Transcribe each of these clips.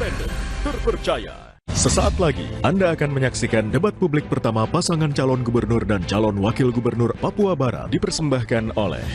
independen, terpercaya. Sesaat lagi, Anda akan menyaksikan debat publik pertama pasangan calon gubernur dan calon wakil gubernur Papua Barat dipersembahkan oleh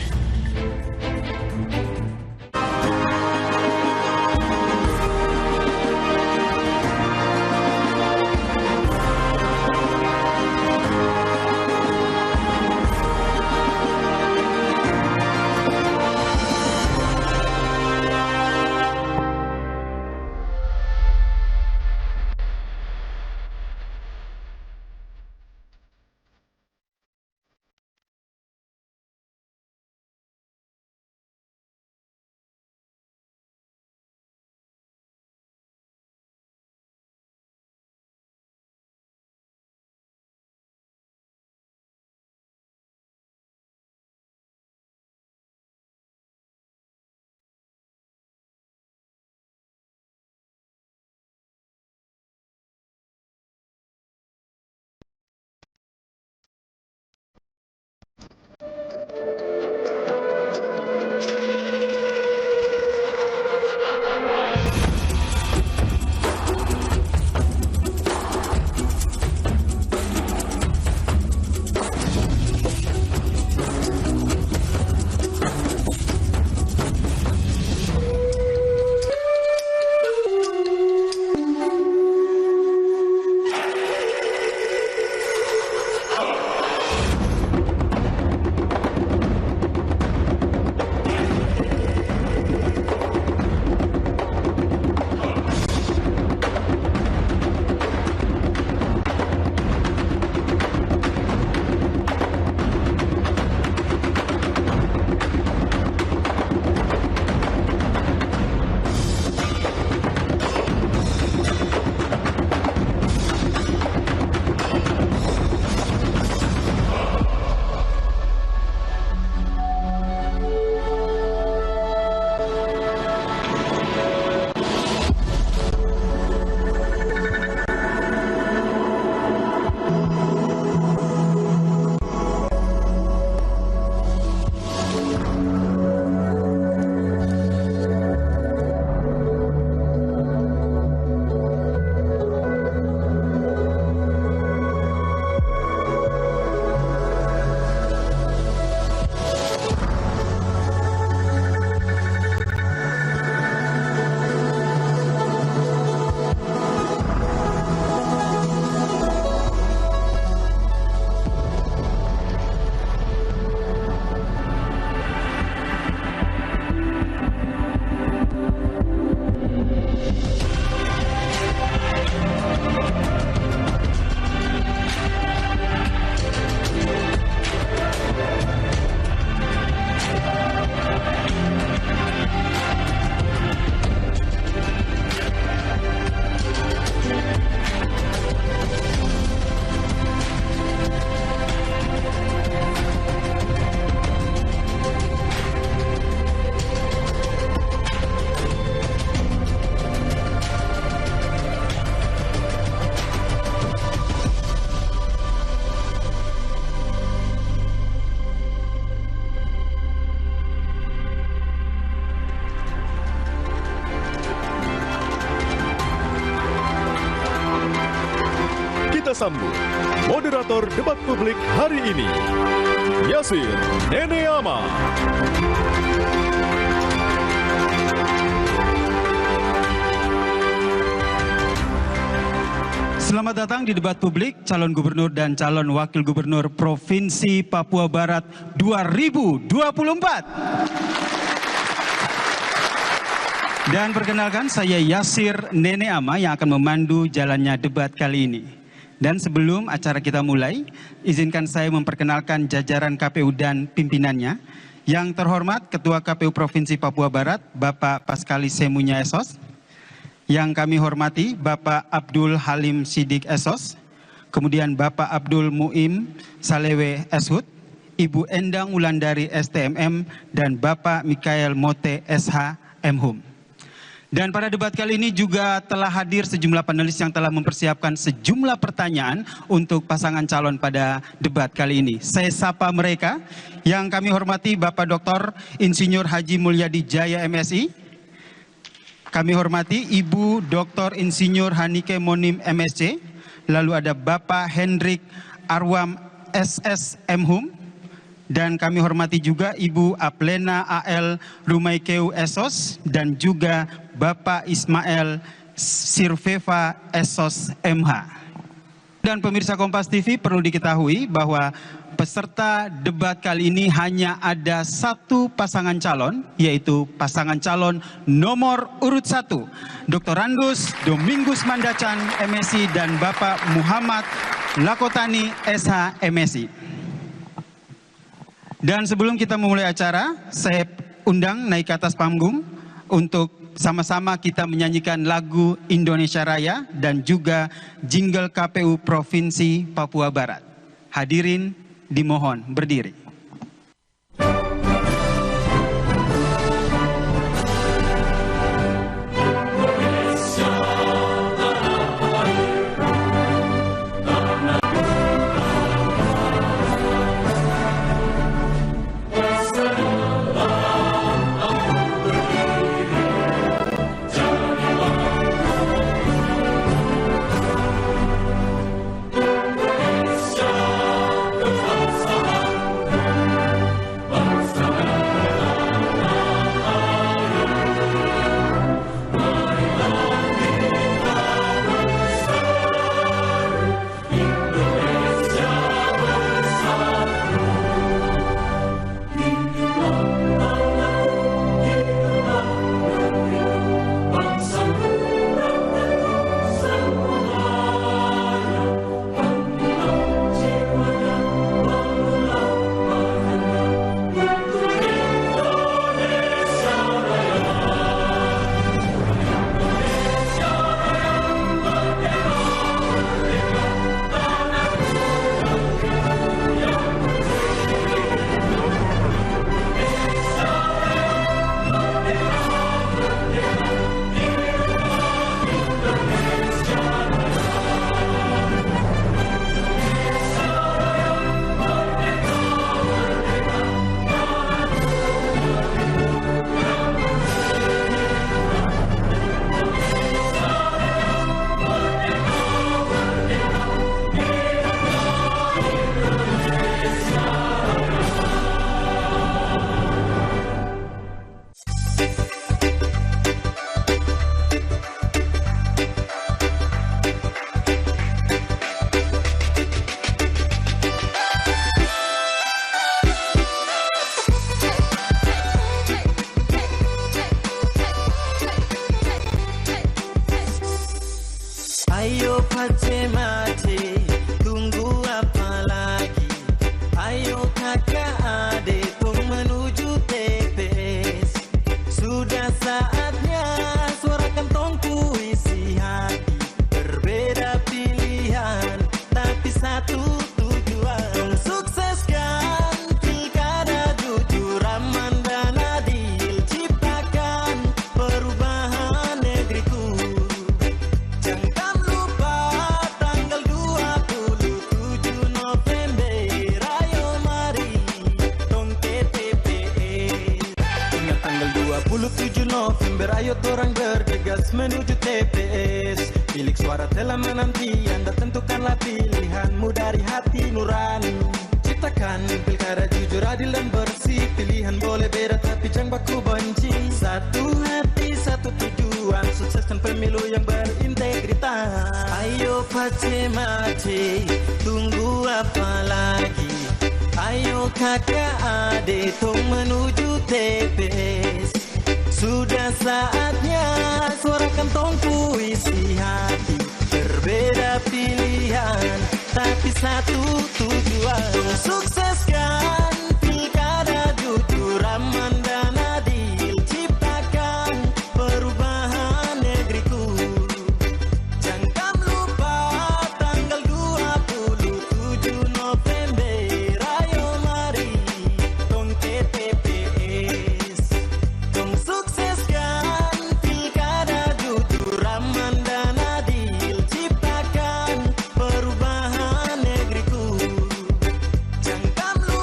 sambut moderator debat publik hari ini, Yasir Neneama. Selamat datang di debat publik calon gubernur dan calon wakil gubernur Provinsi Papua Barat 2024. Dan perkenalkan, saya Yasir Neneama yang akan memandu jalannya debat kali ini. Dan sebelum acara kita mulai, izinkan saya memperkenalkan jajaran KPU dan pimpinannya. Yang terhormat Ketua KPU Provinsi Papua Barat, Bapak Paskali Semunya Esos. Yang kami hormati Bapak Abdul Halim Sidik Esos. Kemudian Bapak Abdul Muim Salewe Eshut, Ibu Endang Wulandari STMM, dan Bapak Mikael Mote SH MHum. Dan pada debat kali ini juga telah hadir sejumlah panelis yang telah mempersiapkan sejumlah pertanyaan untuk pasangan calon pada debat kali ini. Saya sapa mereka. Yang kami hormati Bapak Dr. Insinyur Haji Mulyadi Jaya MSI, Kami hormati Ibu Dr. Insinyur Hanike Monim MSc, lalu ada Bapak Hendrik Arwam SS Mhum, dan kami hormati juga Ibu Aplena AL Rumaikeu Esos, dan juga Bapak Ismail Sirveva Esos MH. Dan pemirsa Kompas TV, perlu diketahui bahwa peserta debat kali ini hanya ada satu pasangan calon, yaitu pasangan calon nomor urut 1, Dr. Randus Domingus Mandacan MSc dan Bapak Muhammad Lakotani SH MSc. Dan sebelum kita memulai acara, saya undang naik ke atas panggung untuk sama-sama kita menyanyikan lagu Indonesia Raya dan juga jingle KPU Provinsi Papua Barat. Hadirin dimohon berdiri. Ayo pace mate, tunggu apa lagi? Ayo kakak adik, tong menuju TPS. Sudah saatnya suarakan tong puisi hati. Berbeda pilihan, tapi satu tujuan. Tong sukseskan pilkada jujur, aman dan adil. Ciptakan perubahan negeriku. Jangan lupa tanggal 27 November, ayo mari tong TPS. Ingat tanggal 27 November, ayo torang bergegas menuju TPS. Bilik suara telah menanti, Anda tentukanlah pilihanmu dari hati nurani. Ciptakan pilkada jujur, adil dan bersih. Pilihan boleh beda tapi jangan baku benci. Satu hati, satu tujuan, sukseskan pemilu yang berintegritas. Ayo pace mace, tunggu apa lagi? Ayo kakak adik, tong menuju TPS. Sudah saatnya suarakan tong puisi hati. Berbeda pilihan, tapi satu tujuan. Sukseskan pilkada jujur, aman dan adil. Ciptakan perubahan negeriku. Jangan lupa tanggal 27 November, ayo mari tong TPS. Tong sukseskan pilkada jujur, aman dan adil. Ciptakan perubahan negeriku. Jangan lupa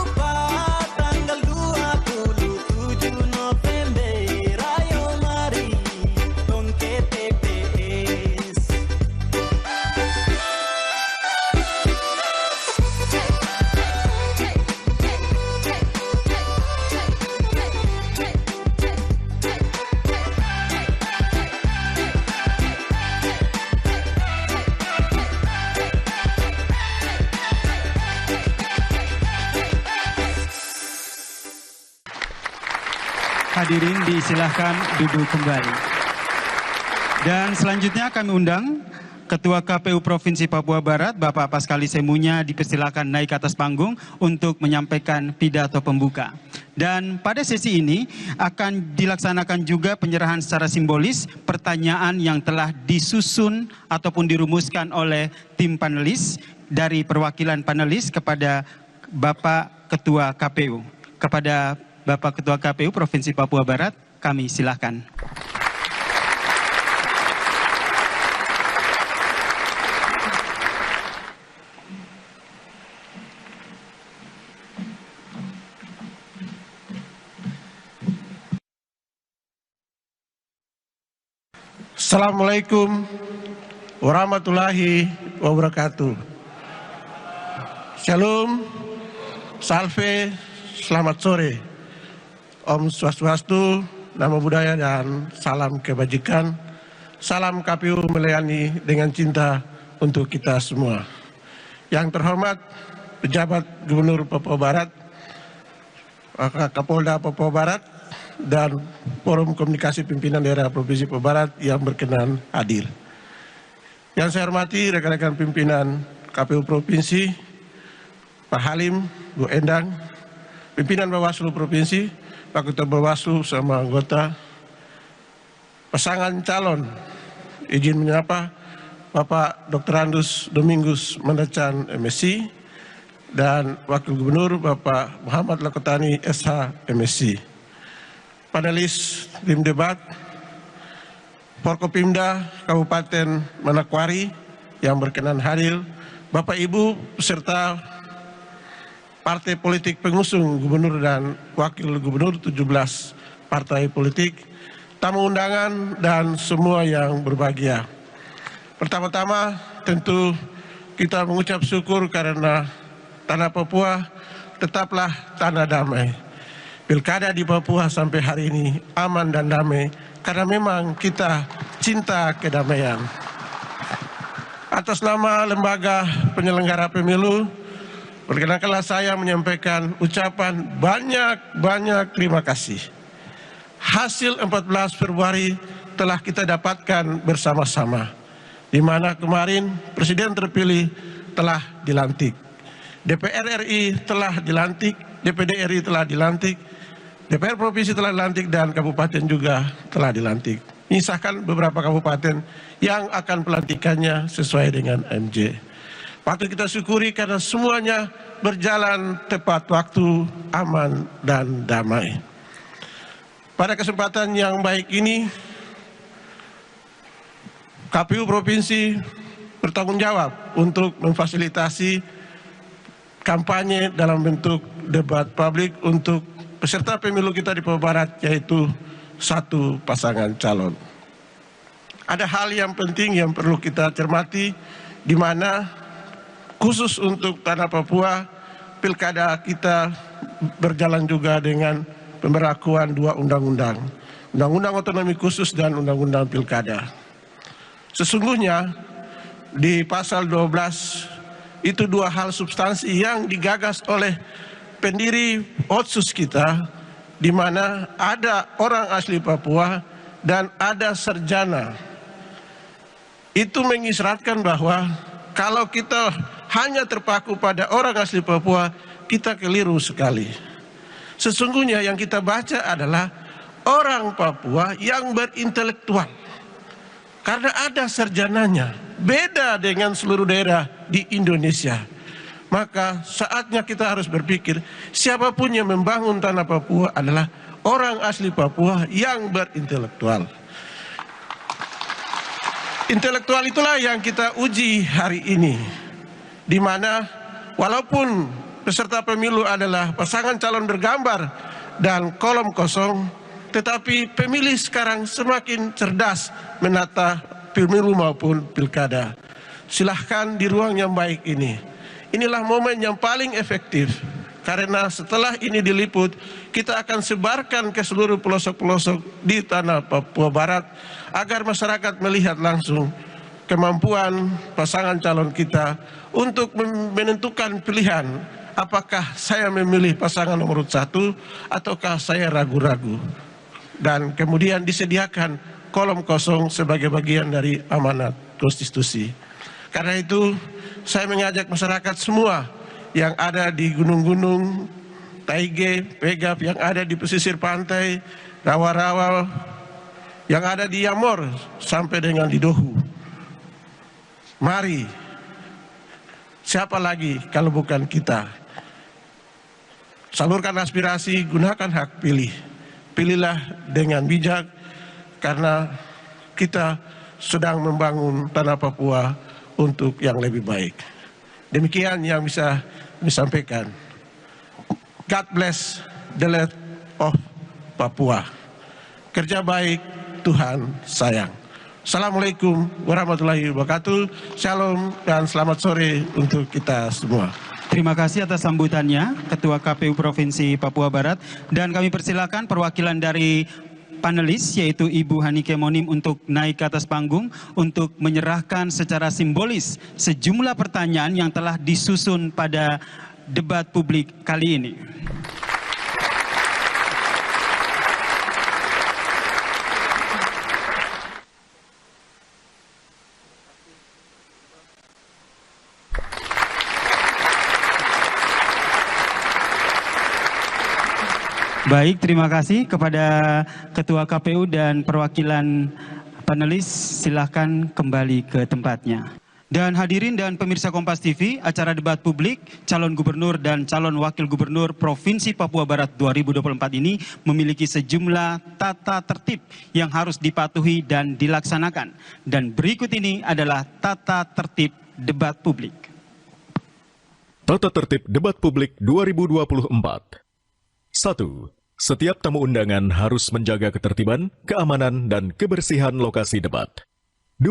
hadirin disilahkan duduk kembali. Dan selanjutnya kami undang Ketua KPU Provinsi Papua Barat, Bapak Paskali Semunya, dipersilakan naik ke atas panggung untuk menyampaikan pidato pembuka. Dan pada sesi ini akan dilaksanakan juga penyerahan secara simbolis pertanyaan yang telah disusun ataupun dirumuskan oleh tim panelis dari perwakilan panelis kepada Bapak Ketua KPU. Kepada Bapak Ketua KPU Provinsi Papua Barat, kami silakan. Assalamualaikum warahmatullahi wabarakatuh. Shalom, salve, selamat sore. Om Swastiastu, Namo Buddhaya dan salam kebajikan. Salam KPU melayani dengan cinta untuk kita semua. Yang terhormat pejabat Gubernur Papua Barat, Kapolda Papua Barat, dan Forum Komunikasi Pimpinan Daerah Provinsi Papua Barat yang berkenan hadir. Yang saya hormati rekan-rekan pimpinan KPU Provinsi, Pak Halim, Bu Endang, pimpinan Bawaslu Provinsi, Pak Ketua Bawaslu sama anggota, pasangan calon, izin menyapa Bapak Dr. Andus Domingus Mandacan MSc, dan Wakil Gubernur Bapak Muhammad Lakotani SH MSc. Panelis tim debat, Forkopimda Kabupaten Manokwari yang berkenan hadir, Bapak Ibu peserta partai politik pengusung gubernur dan wakil gubernur 17 partai politik, tamu undangan dan semua yang berbahagia. Pertama-tama tentu kita mengucap syukur karena tanah Papua tetaplah tanah damai. Pilkada di Papua sampai hari ini aman dan damai karena memang kita cinta kedamaian. Atas nama lembaga penyelenggara pemilu, perkenankanlah saya menyampaikan ucapan banyak terima kasih. Hasil 14 Februari telah kita dapatkan bersama-sama, di mana kemarin Presiden terpilih telah dilantik, DPR RI telah dilantik, DPD RI telah dilantik, DPR Provinsi telah dilantik, dan kabupaten juga telah dilantik. Menyisakan beberapa kabupaten yang akan pelantikannya sesuai dengan MJ. Patut kita syukuri karena semuanya berjalan tepat waktu, aman dan damai. Pada kesempatan yang baik ini, KPU Provinsi bertanggung jawab untuk memfasilitasi kampanye dalam bentuk debat publik untuk peserta pemilu kita di Papua Barat, yaitu satu pasangan calon. Ada hal yang penting yang perlu kita cermati, di mana khusus untuk tanah Papua, pilkada kita berjalan juga dengan pemberlakuan dua undang-undang, Undang-Undang Otonomi Khusus dan Undang-Undang Pilkada. Sesungguhnya di pasal 12 itu dua hal substansi yang digagas oleh pendiri Otsus kita, di mana ada orang asli Papua dan ada sarjana. Itu mengisyaratkan bahwa kalau kita hanya terpaku pada orang asli Papua, kita keliru sekali. Sesungguhnya yang kita baca adalah orang Papua yang berintelektual, karena ada sarjananya, beda dengan seluruh daerah di Indonesia. Maka saatnya kita harus berpikir, siapapun yang membangun tanah Papua adalah orang asli Papua yang berintelektual. Intelektual itulah yang kita uji hari ini, di mana walaupun peserta pemilu adalah pasangan calon bergambar dan kolom kosong, tetapi pemilih sekarang semakin cerdas menata pemilu maupun pilkada. Silahkan di ruang yang baik ini. Inilah momen yang paling efektif, karena setelah ini diliput, kita akan sebarkan ke seluruh pelosok-pelosok di tanah Papua Barat, agar masyarakat melihat langsung kemampuan pasangan calon kita untuk menentukan pilihan, apakah saya memilih pasangan nomor 1 ataukah saya ragu-ragu. dan kemudian disediakan kolom kosong sebagai bagian dari amanat konstitusi. Karena itu saya mengajak masyarakat semua yang ada di gunung-gunung, taige, pegap, yang ada di pesisir pantai, rawa-rawa, yang ada di Yamor sampai dengan di Dohu. Mari, siapa lagi kalau bukan kita? Salurkan aspirasi, gunakan hak pilih. Pilihlah dengan bijak, karena kita sedang membangun tanah Papua untuk yang lebih baik. Demikian yang bisa disampaikan. God bless the land of Papua. Kerja baik, Tuhan sayang. Assalamualaikum warahmatullahi wabarakatuh. Shalom dan selamat sore untuk kita semua. Terima kasih atas sambutannya, Ketua KPU Provinsi Papua Barat. Dan kami persilakan perwakilan dari panelis, yaitu Ibu Hanike Monim, untuk naik ke atas panggung untuk menyerahkan secara simbolis sejumlah pertanyaan yang telah disusun pada debat publik kali ini. Baik, terima kasih kepada Ketua KPU dan perwakilan panelis. Silahkan kembali ke tempatnya. Dan hadirin dan pemirsa Kompas TV, acara debat publik calon gubernur dan calon wakil gubernur Provinsi Papua Barat 2024 ini memiliki sejumlah tata tertib yang harus dipatuhi dan dilaksanakan. Dan berikut ini adalah tata tertib debat publik. Tata tertib debat publik 2024. 1. Setiap tamu undangan harus menjaga ketertiban, keamanan, dan kebersihan lokasi debat. 2.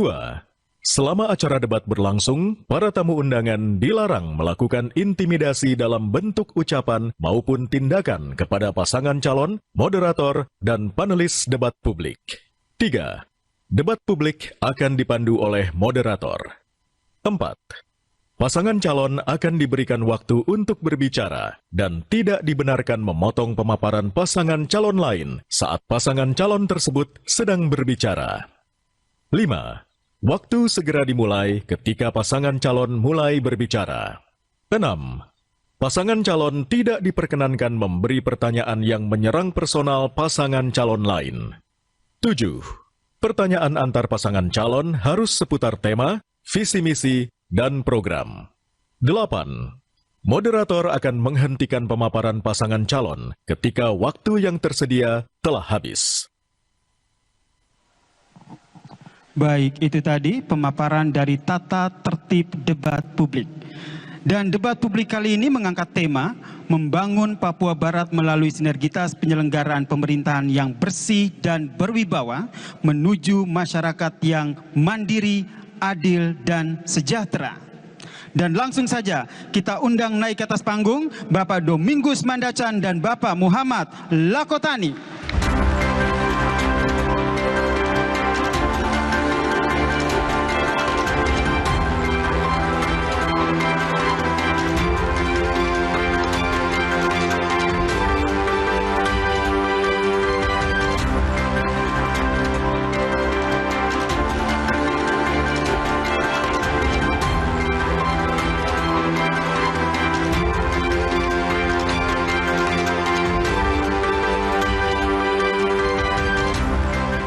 Selama acara debat berlangsung, para tamu undangan dilarang melakukan intimidasi dalam bentuk ucapan maupun tindakan kepada pasangan calon, moderator, dan panelis debat publik. 3. Debat publik akan dipandu oleh moderator. 4. Pasangan calon akan diberikan waktu untuk berbicara dan tidak dibenarkan memotong pemaparan pasangan calon lain saat pasangan calon tersebut sedang berbicara. 5. Waktu segera dimulai ketika pasangan calon mulai berbicara. 6. Pasangan calon tidak diperkenankan memberi pertanyaan yang menyerang personal pasangan calon lain. 7. Pertanyaan antar pasangan calon harus seputar tema, visi misi, dan program. 8. Moderator akan menghentikan pemaparan pasangan calon ketika waktu yang tersedia telah habis. Baik, itu tadi pemaparan dari tata tertib debat publik. Dan debat publik kali ini mengangkat tema membangun Papua Barat melalui sinergitas penyelenggaraan pemerintahan yang bersih dan berwibawa menuju masyarakat yang mandiri, adil, dan sejahtera. Dan langsung saja kita undang naik ke atas panggung Bapak Domingus Mandacan dan Bapak Muhammad Lakotani.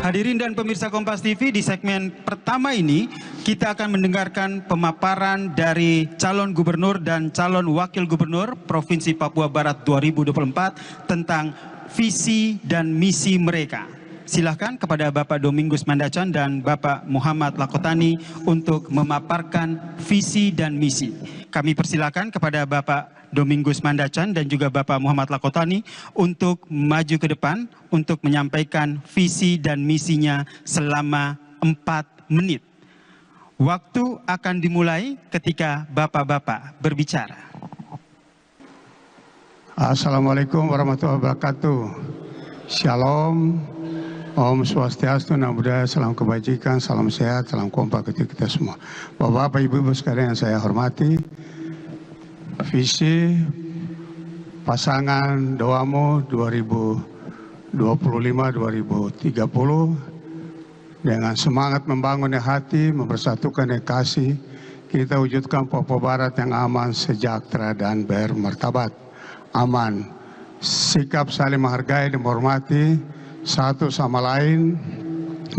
Hadirin dan pemirsa Kompas TV, di segmen pertama ini kita akan mendengarkan pemaparan dari calon gubernur dan calon wakil gubernur Provinsi Papua Barat 2024 tentang visi dan misi mereka. Silakan kepada Bapak Domingus Mandacan dan Bapak Muhammad Lakotani untuk memaparkan visi dan misi. Kami persilakan kepada Bapak Domingus Mandacan dan juga Bapak Muhammad Lakotani untuk maju ke depan untuk menyampaikan visi dan misinya selama 4 menit. Waktu akan dimulai ketika Bapak-Bapak berbicara. Assalamualaikum warahmatullahi wabarakatuh. Shalom, Om Swastiastu, Namo Buddhaya, salam kebajikan, salam sehat, salam kompak untuk kita semua. Bapak-bapak, ibu-ibu sekalian yang saya hormati, visi pasangan Doamo 2024 2025-2030 dengan semangat membangun hati, mempersatukan kasih, kita wujudkan Papua Barat yang aman, sejahtera, dan bermartabat. Aman, sikap saling menghargai dan menghormati satu sama lain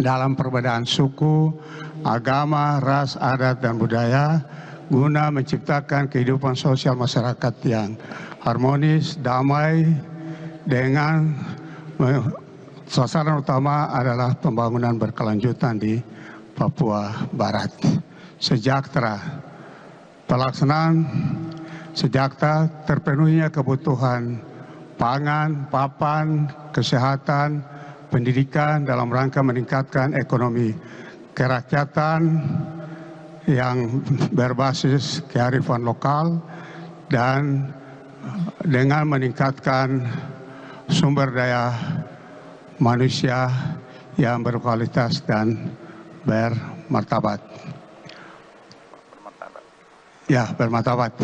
dalam perbedaan suku, agama, ras, adat, dan budaya, guna menciptakan kehidupan sosial masyarakat yang harmonis, damai, dengan sasaran utama adalah pembangunan berkelanjutan di Papua Barat. Sejahtera, pelaksanaan sejahtera, terpenuhinya kebutuhan pangan, papan, kesehatan, pendidikan dalam rangka meningkatkan ekonomi kerakyatan yang berbasis kearifan lokal dan dengan meningkatkan sumber daya manusia yang berkualitas dan bermartabat. Ya, bermartabat.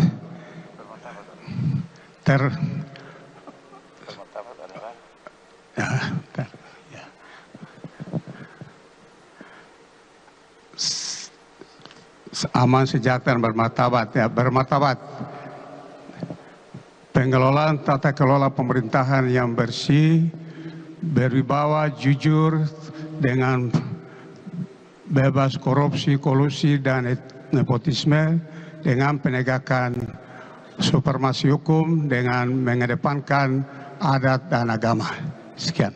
Aman, sejahtera, dan bermartabat. Ya, bermartabat. Pengelolaan tata kelola pemerintahan yang bersih, berwibawa, jujur, dengan bebas korupsi, kolusi, dan nepotisme, dengan penegakan supremasi hukum, dengan mengedepankan adat dan agama. Sekian.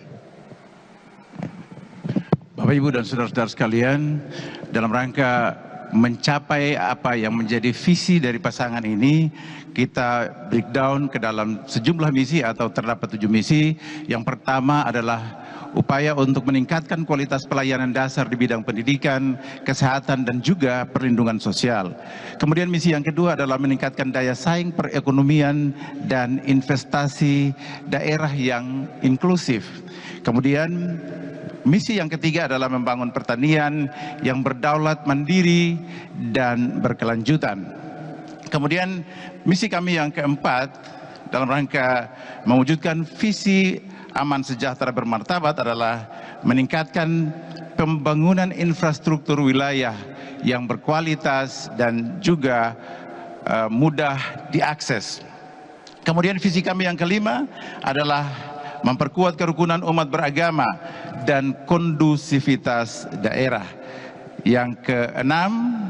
Bapak, Ibu, dan saudara-saudara sekalian, dalam rangka mencapai apa yang menjadi visi dari pasangan ini, kita breakdown ke dalam sejumlah misi atau terdapat 7 misi. Yang pertama adalah upaya untuk meningkatkan kualitas pelayanan dasar di bidang pendidikan, kesehatan, dan juga perlindungan sosial. Kemudian misi yang kedua adalah meningkatkan daya saing perekonomian dan investasi daerah yang inklusif. Kemudian misi yang ketiga adalah membangun pertanian yang berdaulat, mandiri, dan berkelanjutan. Kemudian misi kami yang keempat dalam rangka mewujudkan visi aman, sejahtera, bermartabat adalah meningkatkan pembangunan infrastruktur wilayah yang berkualitas dan juga mudah diakses. Kemudian visi kami yang kelima adalah memperkuat kerukunan umat beragama dan kondusivitas daerah. Yang keenam,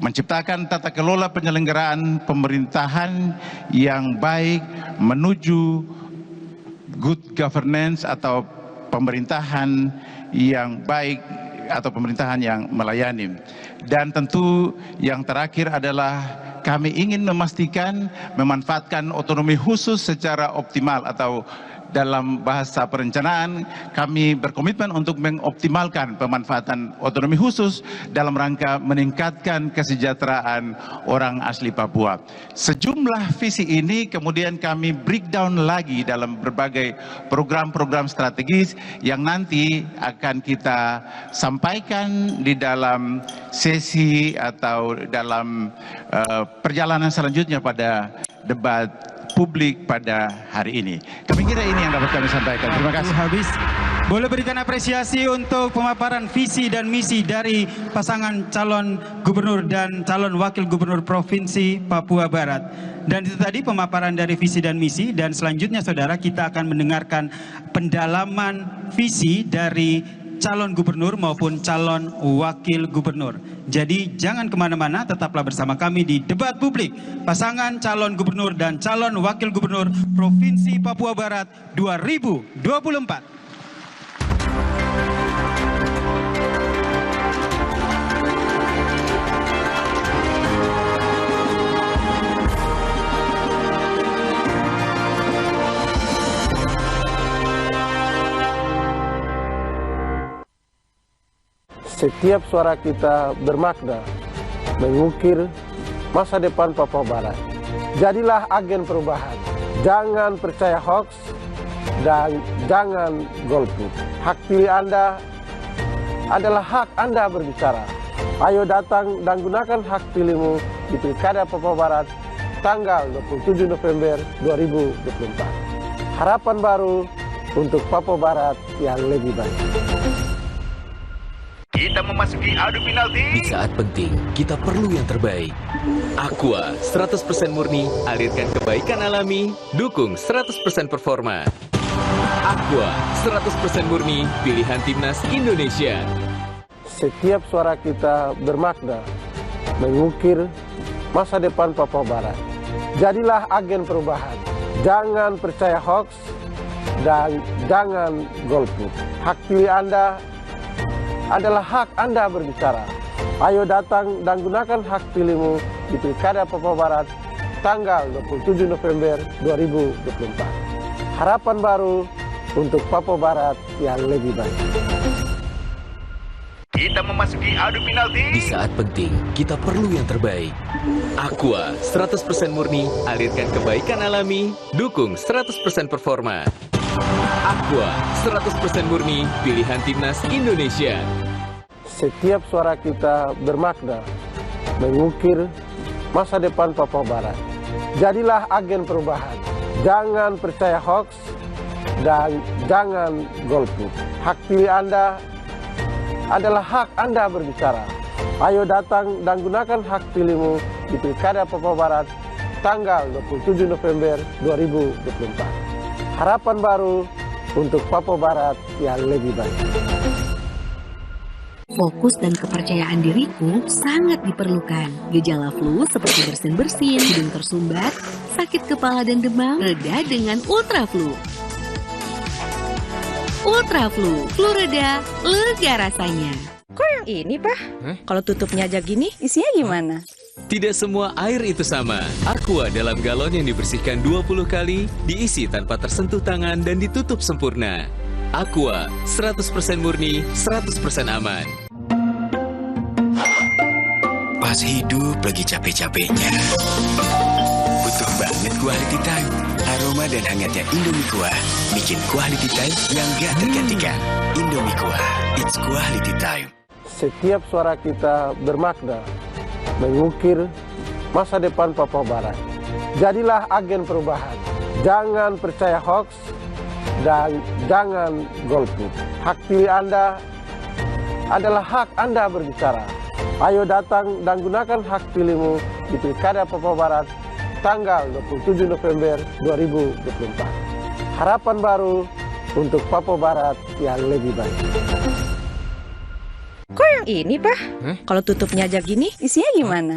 menciptakan tata kelola penyelenggaraan pemerintahan yang baik menuju good governance atau pemerintahan yang baik atau pemerintahan yang melayani. Dan tentu yang terakhir adalah kami ingin memastikan memanfaatkan otonomi khusus secara optimal, atau dalam bahasa perencanaan kami berkomitmen untuk mengoptimalkan pemanfaatan otonomi khusus dalam rangka meningkatkan kesejahteraan orang asli Papua. Sejumlah visi ini kemudian kami breakdown lagi dalam berbagai program-program strategis yang nanti akan kita sampaikan di dalam sesi atau dalam perjalanan selanjutnya pada debat publik pada hari ini. Kami kira ini yang dapat kami sampaikan. Terima kasih. Habis. Boleh berikan apresiasi untuk pemaparan visi dan misi dari pasangan calon gubernur dan calon wakil gubernur Provinsi Papua Barat. Dan itu tadi pemaparan dari visi dan misi, dan selanjutnya saudara kita akan mendengarkan pendalaman visi dari calon gubernur maupun calon wakil gubernur. Jadi jangan kemana-mana, tetaplah bersama kami di debat publik pasangan calon gubernur dan calon wakil gubernur Provinsi Papua Barat 2024. Setiap suara kita bermakna mengukir masa depan Papua Barat. Jadilah agen perubahan. Jangan percaya hoax dan jangan golput. Hak pilih Anda adalah hak Anda berbicara. Ayo datang dan gunakan hak pilihmu di Pilkada Papua Barat tanggal 27 November 2024. Harapan baru, untuk Papua Barat yang lebih baik. Kita memasuki adu penalti. Di saat penting, kita perlu yang terbaik. Aqua 100% murni, alirkan kebaikan alami, dukung 100% performa. Aqua 100% murni, pilihan timnas Indonesia. Setiap suara kita bermakna, mengukir masa depan Papua Barat. Jadilah agen perubahan. Jangan percaya hoax dan jangan golput. Hak pilih Anda adalah hak Anda berbicara. Ayo datang dan gunakan hak pilihmu di Pilkada Papua Barat tanggal 27 November 2024. Harapan baru untuk Papua Barat yang lebih baik. Kita memasuki adu penalti. Di saat penting, kita perlu yang terbaik. Aqua 100% murni, alirkan kebaikan alami, dukung 100% performa. Aqua 100% murni, pilihan timnas Indonesia. Setiap suara kita bermakna, mengukir masa depan Papua Barat. Jadilah agen perubahan. Jangan percaya hoax dan jangan golput. Hak pilih Anda adalah hak Anda berbicara. Ayo datang dan gunakan hak pilihmu di Pilkada Papua Barat tanggal 27 November 2024. Harapan baru untuk Papua Barat yang lebih baik. Fokus dan kepercayaan diriku sangat diperlukan. Gejala flu seperti bersin-bersin, hidung tersumbat, sakit kepala dan demam reda dengan Ultra Flu. Ultra Flu, flu reda, lega rasanya. Kok yang ini, Pak? Kalau tutupnya aja gini, isinya gimana? Tidak semua air itu sama. Aqua dalam galon yang dibersihkan 20 kali, diisi tanpa tersentuh tangan dan ditutup sempurna. Aqua 100% murni, 100% aman. Pas hidup lagi capek-capeknya, butuh banget quality time. Aroma dan hangatnya Indomie Kuah bikin quality time yang gak tergantikan. Indomie Kuah, it's quality time. Setiap suara kita bermakna, mengukir masa depan Papua Barat. Jadilah agen perubahan. Jangan percaya hoax dan jangan golput. Hak pilih Anda adalah hak Anda berbicara. Ayo datang dan gunakan hak pilihmu di Pilkada Papua Barat tanggal 27 November 2024. Harapan baru untuk Papua Barat yang lebih baik. Kok yang ini, Pak? Kalau tutupnya aja gini, isinya gimana?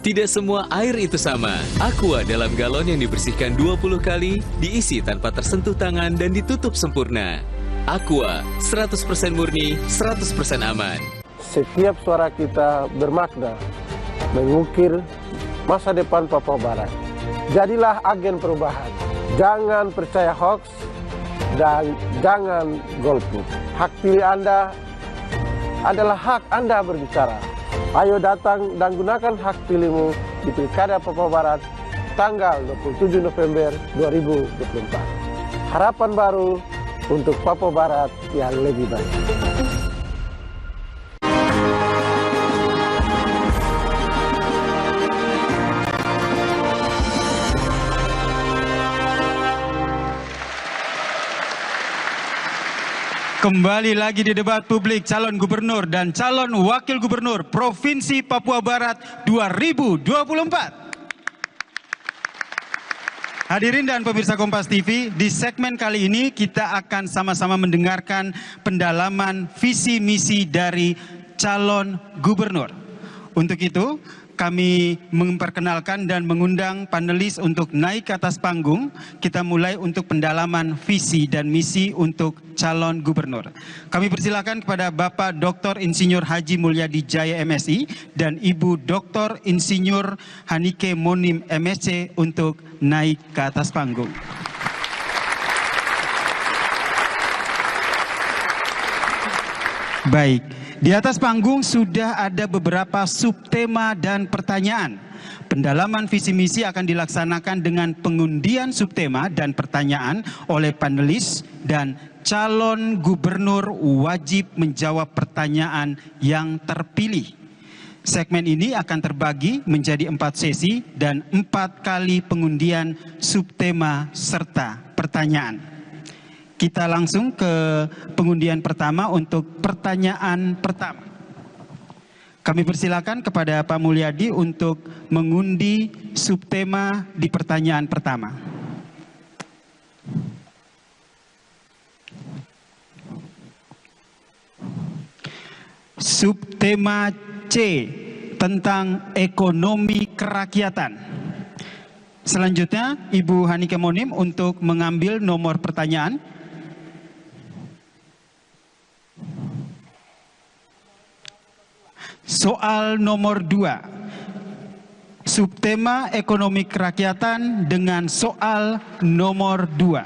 Tidak semua air itu sama. Aqua dalam galon yang dibersihkan 20 kali, diisi tanpa tersentuh tangan dan ditutup sempurna. Aqua 100% murni, 100% aman. Setiap suara kita bermakna, mengukir masa depan Papua Barat. Jadilah agen perubahan. Jangan percaya hoax dan jangan golput. Hak pilih Anda adalah hak Anda berbicara. Ayo datang dan gunakan hak pilihmu di Pilkada Papua Barat tanggal 27 November 2024. Harapan baru untuk Papua Barat yang lebih baik. Kembali lagi di debat publik calon gubernur dan calon wakil gubernur Provinsi Papua Barat 2024. Hadirin dan pemirsa Kompas TV, di segmen kali ini kita akan sama-sama mendengarkan pendalaman visi misi dari calon gubernur. Untuk itu, kami memperkenalkan dan mengundang panelis untuk naik ke atas panggung. Kita mulai untuk pendalaman visi dan misi untuk calon gubernur. Kami persilakan kepada Bapak Dr. Insinyur Haji Mulyadi Jaya MSI dan Ibu Dr. Insinyur Hanike Monim MSc untuk naik ke atas panggung. Baik. Di atas panggung sudah ada beberapa subtema dan pertanyaan. Pendalaman visi misi akan dilaksanakan dengan pengundian subtema dan pertanyaan oleh panelis, dan calon gubernur wajib menjawab pertanyaan yang terpilih. Segmen ini akan terbagi menjadi 4 sesi dan 4 kali pengundian subtema serta pertanyaan. Kita langsung ke pengundian pertama untuk pertanyaan pertama. Kami persilakan kepada Pak Mulyadi untuk mengundi subtema di pertanyaan pertama. Subtema C tentang ekonomi kerakyatan. Selanjutnya, Ibu Hanike Monim untuk mengambil nomor pertanyaan. Soal nomor 2. Subtema ekonomi kerakyatan dengan soal nomor 2.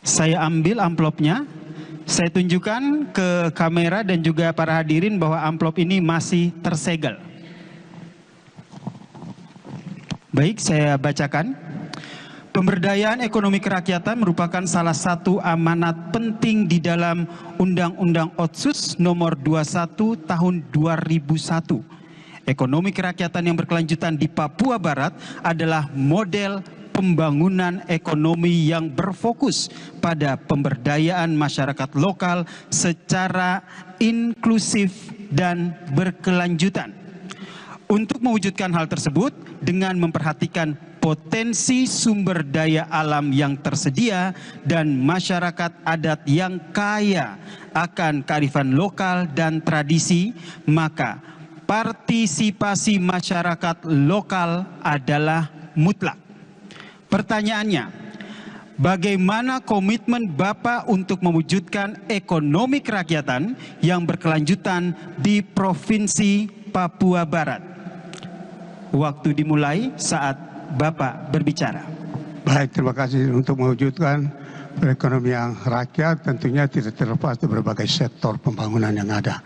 Saya ambil amplopnya. Saya tunjukkan ke kamera dan juga para hadirin bahwa amplop ini masih tersegel. Baik, saya bacakan. Pemberdayaan ekonomi kerakyatan merupakan salah satu amanat penting di dalam Undang-Undang Otsus nomor 21 tahun 2001. Ekonomi kerakyatan yang berkelanjutan di Papua Barat adalah model pembangunan ekonomi yang berfokus pada pemberdayaan masyarakat lokal secara inklusif dan berkelanjutan. Untuk mewujudkan hal tersebut dengan memperhatikan potensi sumber daya alam yang tersedia dan masyarakat adat yang kaya akan kearifan lokal dan tradisi, maka partisipasi masyarakat lokal adalah mutlak. Pertanyaannya, bagaimana komitmen Bapak untuk mewujudkan ekonomi kerakyatan yang berkelanjutan di Provinsi Papua Barat? Waktu dimulai saat Bapak berbicara. Baik, terima kasih. Untuk mewujudkan perekonomian rakyat tentunya tidak terlepas dari berbagai sektor pembangunan yang ada.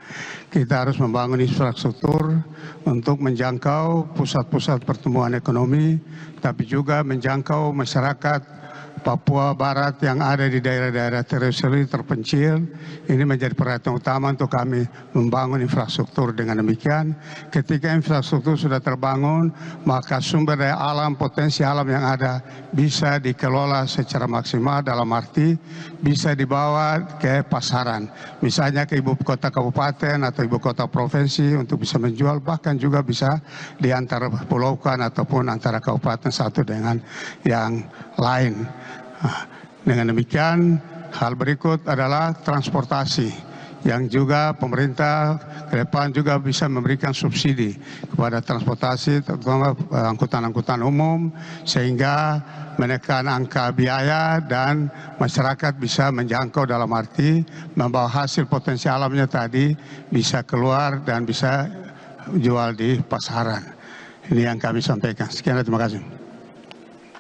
Kita harus membangun infrastruktur untuk menjangkau pusat-pusat pertumbuhan ekonomi, tapi juga menjangkau masyarakat Papua Barat yang ada di daerah-daerah terisolir terpencil. Ini menjadi perhatian utama untuk kami membangun infrastruktur. Dengan demikian, ketika infrastruktur sudah terbangun, maka sumber daya alam, potensi alam yang ada bisa dikelola secara maksimal, dalam arti bisa dibawa ke pasaran. Misalnya ke ibu kota kabupaten atau ibu kota provinsi untuk bisa menjual, bahkan juga bisa di antara pulaukan ataupun antara kabupaten satu dengan yang lain. Dengan demikian, hal berikut adalah transportasi yang juga pemerintah ke depan juga bisa memberikan subsidi kepada transportasi, terutama angkutan-angkutan umum, sehingga menekan angka biaya dan masyarakat bisa menjangkau, dalam arti membawa hasil potensi alamnya tadi bisa keluar dan bisa jual di pasaran. Ini yang kami sampaikan. Sekian, terima kasih.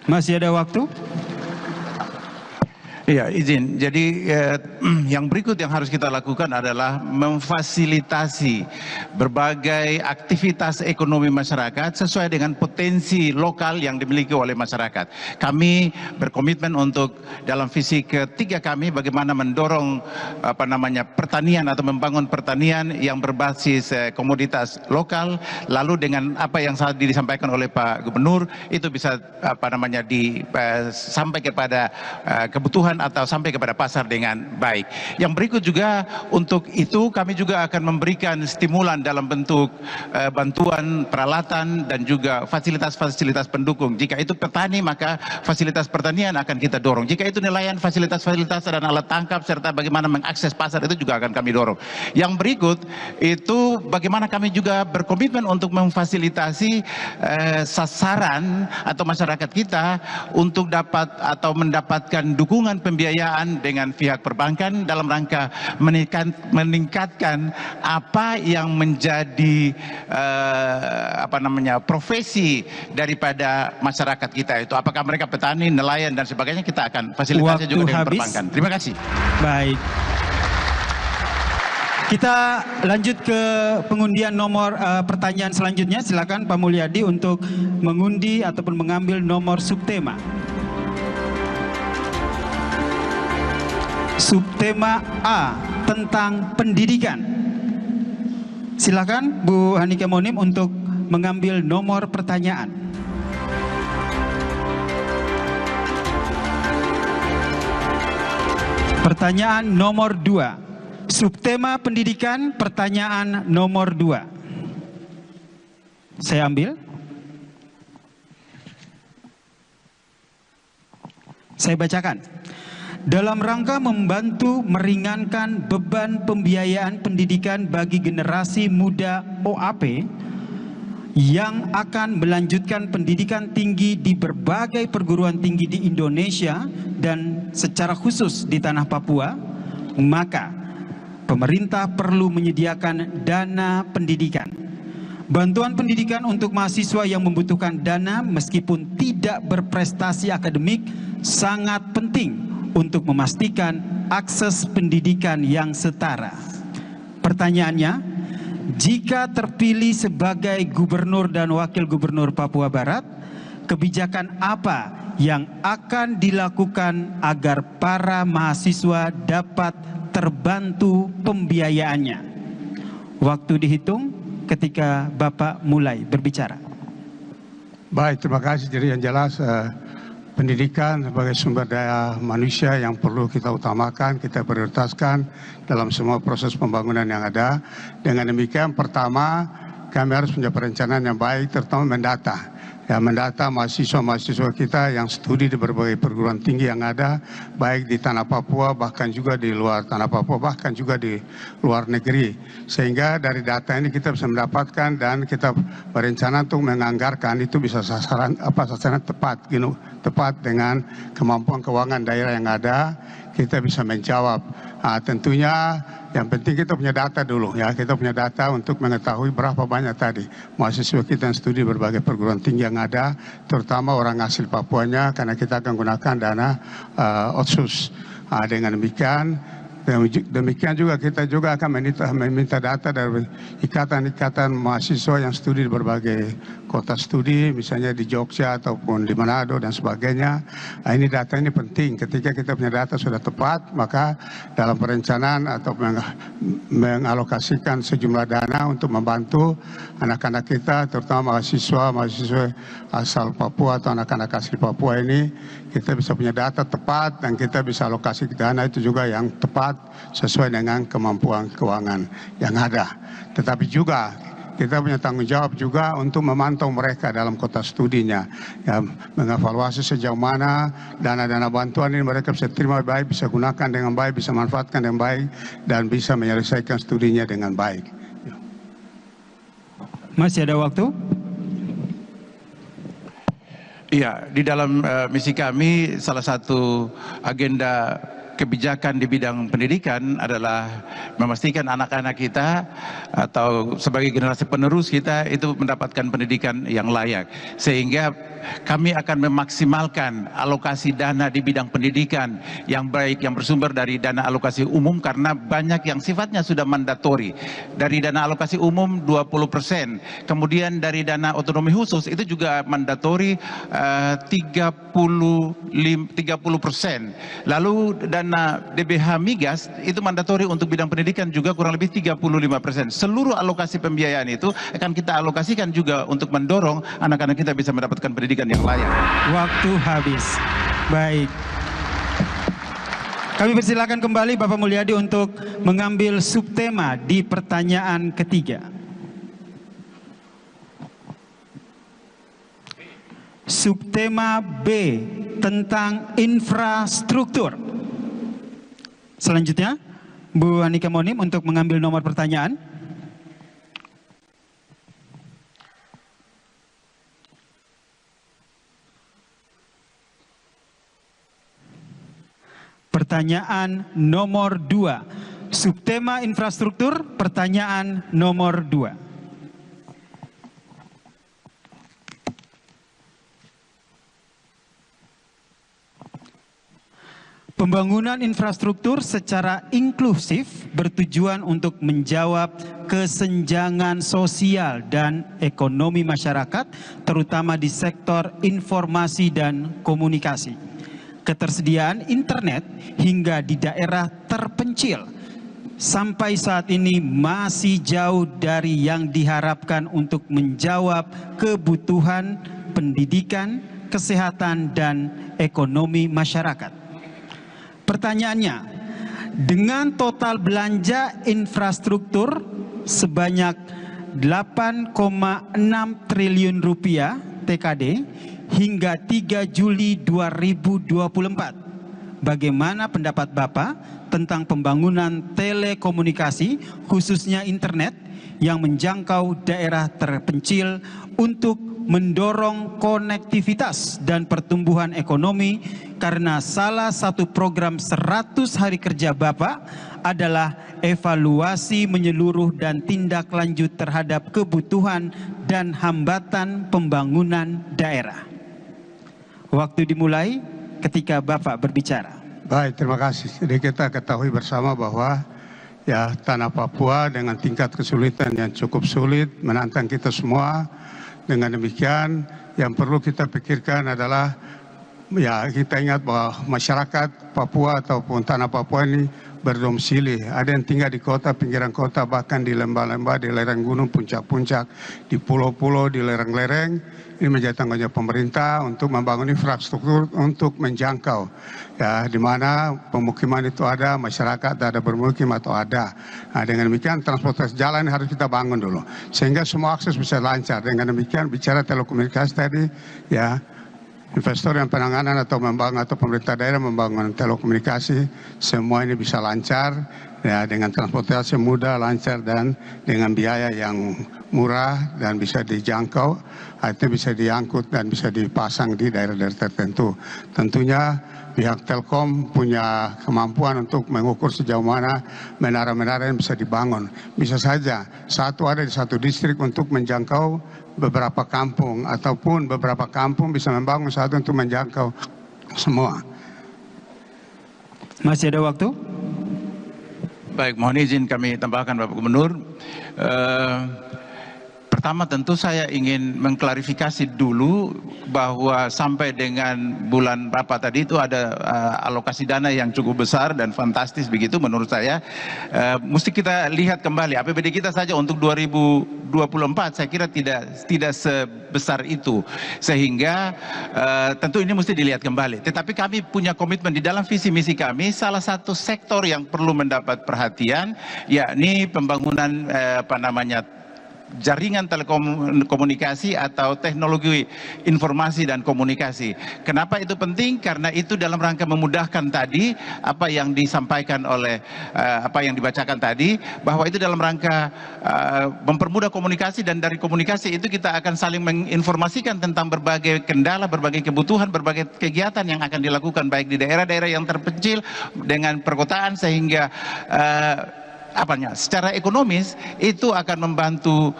Masih ada waktu? Iya, izin. Jadi yang berikut yang harus kita lakukan adalah memfasilitasi berbagai aktivitas ekonomi masyarakat sesuai dengan potensi lokal yang dimiliki oleh masyarakat. Kami berkomitmen untuk dalam visi ketiga kami bagaimana mendorong pertanian atau membangun pertanian yang berbasis komoditas lokal, lalu dengan apa yang tadi disampaikan oleh Pak Gubernur itu bisa sampai kepada kebutuhan atau sampai kepada pasar dengan baik. Yang berikut juga untuk itu kami juga akan memberikan stimulan dalam bentuk bantuan peralatan dan juga fasilitas-fasilitas pendukung. Jika itu petani, maka fasilitas pertanian akan kita dorong. Jika itu nelayan, fasilitas-fasilitas dan alat tangkap serta bagaimana mengakses pasar itu juga akan kami dorong. Yang berikut itu bagaimana kami juga berkomitmen untuk memfasilitasi sasaran atau masyarakat kita untuk dapat atau mendapatkan dukungan pembiayaan dengan pihak perbankan dalam rangka meningkatkan apa yang menjadi profesi daripada masyarakat kita itu. Apakah mereka petani, nelayan dan sebagainya, kita akan fasilitasi juga dengan perbankan. Terima kasih. Baik. Kita lanjut ke pengundian nomor pertanyaan selanjutnya. Silakan Pak Mulyadi untuk mengundi ataupun mengambil nomor subtema. Subtema A tentang pendidikan. Silakan Bu Hanike Monim untuk mengambil nomor pertanyaan. Pertanyaan nomor 2. Subtema pendidikan, pertanyaan nomor 2. Saya ambil. Saya bacakan. Dalam rangka membantu meringankan beban pembiayaan pendidikan bagi generasi muda OAP yang akan melanjutkan pendidikan tinggi di berbagai perguruan tinggi di Indonesia dan secara khusus di tanah Papua, maka pemerintah perlu menyediakan dana pendidikan. Bantuan pendidikan untuk mahasiswa yang membutuhkan dana meskipun tidak berprestasi akademik sangat penting untuk memastikan akses pendidikan yang setara. Pertanyaannya, jika terpilih sebagai gubernur dan wakil gubernur Papua Barat, kebijakan apa yang akan dilakukan agar para mahasiswa dapat terbantu pembiayaannya? Waktu dihitung ketika Bapak mulai berbicara. Baik, terima kasih. Jadi yang jelas pendidikan sebagai sumber daya manusia yang perlu kita utamakan, kita prioritaskan dalam semua proses pembangunan yang ada. Dengan demikian, pertama, kami harus punya perencanaan yang baik, terutama mendata. Ya, mendata mahasiswa-mahasiswa kita yang studi di berbagai perguruan tinggi yang ada, baik di tanah Papua, bahkan juga di luar tanah Papua, bahkan juga di luar negeri. Sehingga dari data ini kita bisa mendapatkan dan kita berencana untuk menganggarkan itu bisa sasaran tepat, tepat dengan kemampuan keuangan daerah yang ada, kita bisa menjawab. Tentunya yang penting kita punya data dulu ya, kita punya data untuk mengetahui berapa banyak tadi mahasiswa kita yang studi berbagai perguruan tinggi yang ada, terutama orang asli Papuanya, karena kita akan gunakan dana otsus. Dengan demikian juga kita juga akan meminta data dari ikatan-ikatan mahasiswa yang studi di berbagai kota studi, misalnya di Jogja ataupun di Manado dan sebagainya. Ini data ini penting. Ketika kita punya data sudah tepat, maka dalam perencanaan atau mengalokasikan sejumlah dana untuk membantu anak-anak kita, terutama mahasiswa asal Papua atau anak-anak asli Papua ini, kita bisa punya data tepat dan kita bisa alokasi dana itu juga yang tepat sesuai dengan kemampuan keuangan yang ada. Tetapi juga kita punya tanggung jawab juga untuk memantau mereka dalam kota studinya, ya, mengevaluasi sejauh mana dana-dana bantuan ini mereka bisa terima baik, bisa gunakan dengan baik, bisa manfaatkan dengan baik, dan bisa menyelesaikan studinya dengan baik. Masih ada waktu? Iya, di dalam misi kami salah satu agenda kebijakan di bidang pendidikan adalah memastikan anak-anak kita atau sebagai generasi penerus kita itu mendapatkan pendidikan yang layak. Sehingga kami akan memaksimalkan alokasi dana di bidang pendidikan yang baik, yang bersumber dari dana alokasi umum, karena banyak yang sifatnya sudah mandatori. Dari dana alokasi umum 20%, kemudian dari dana otonomi khusus itu juga mandatori 30%. Lalu dana DBH migas itu mandatori untuk bidang pendidikan juga kurang lebih 35%. Seluruh alokasi pembiayaan itu akan kita alokasikan juga untuk mendorong anak-anak kita bisa mendapatkan pendidikan yang layak. Waktu habis. Baik. Kami persilakan kembali Bapak Mulyadi untuk mengambil subtema di pertanyaan ketiga. Subtema B tentang infrastruktur. Selanjutnya, Bu Anika Monim untuk mengambil nomor pertanyaan. Pertanyaan nomor 2. Subtema infrastruktur, pertanyaan nomor 2. Pembangunan infrastruktur secara inklusif bertujuan untuk menjawab kesenjangan sosial dan ekonomi masyarakat, terutama di sektor informasi dan komunikasi. Ketersediaan internet hingga di daerah terpencil sampai saat ini masih jauh dari yang diharapkan untuk menjawab kebutuhan pendidikan, kesehatan, dan ekonomi masyarakat. Pertanyaannya, dengan total belanja infrastruktur sebanyak 8,6 triliun rupiah TKD hingga 3 Juli 2024. Bagaimana pendapat Bapak tentang pembangunan telekomunikasi khususnya internet yang menjangkau daerah terpencil untuk mendorong konektivitas dan pertumbuhan ekonomi, karena salah satu program 100 hari kerja Bapak adalah evaluasi menyeluruh dan tindak lanjut terhadap kebutuhan dan hambatan pembangunan daerah. Waktu dimulai ketika Bapak berbicara. Baik, terima kasih. Jadi kita ketahui bersama bahwa ya tanah Papua dengan tingkat kesulitan yang cukup sulit menantang kita semua. Dengan demikian, yang perlu kita pikirkan adalah, ya kita ingat bahwa masyarakat Papua ataupun tanah Papua ini berdomisili. Ada yang tinggal di kota, pinggiran kota, bahkan di lembah-lembah, di lereng gunung, puncak-puncak, di pulau-pulau, di lereng-lereng. Ini menjadi tanggung jawab pemerintah untuk membangun infrastruktur untuk menjangkau, ya, di mana pemukiman itu ada, masyarakat ada bermukim atau ada. Nah, dengan demikian transportasi jalan harus kita bangun dulu, sehingga semua akses bisa lancar. Dengan demikian bicara telekomunikasi tadi, ya, investor yang penanganan atau membangun atau pemerintah daerah membangun telekomunikasi, semua ini bisa lancar, ya, dengan transportasi mudah, lancar, dan dengan biaya yang murah dan bisa dijangkau, artinya bisa diangkut dan bisa dipasang di daerah-daerah tertentu. Tentunya pihak Telkom punya kemampuan untuk mengukur sejauh mana menara-menara yang bisa dibangun. Bisa saja satu ada di satu distrik untuk menjangkau beberapa kampung, ataupun beberapa kampung bisa membangun satu untuk menjangkau semua. Masih ada waktu? Baik, mohon izin kami tambahkan Bapak Gubernur. Pertama tentu saya ingin mengklarifikasi dulu bahwa sampai dengan bulan Bapak tadi itu ada alokasi dana yang cukup besar dan fantastis begitu menurut saya. Mesti kita lihat kembali APBD kita saja untuk 2024 saya kira tidak sebesar itu, sehingga tentu ini mesti dilihat kembali. Tetapi kami punya komitmen di dalam visi misi kami, salah satu sektor yang perlu mendapat perhatian yakni pembangunan jaringan telekomunikasi atau teknologi informasi dan komunikasi. Kenapa itu penting? Karena itu dalam rangka memudahkan tadi apa yang disampaikan oleh apa yang dibacakan tadi, bahwa itu dalam rangka mempermudah komunikasi, dan dari komunikasi itu kita akan saling menginformasikan tentang berbagai kendala, berbagai kebutuhan, berbagai kegiatan yang akan dilakukan baik di daerah-daerah yang terpencil dengan perkotaan, sehingga secara ekonomis itu akan membantu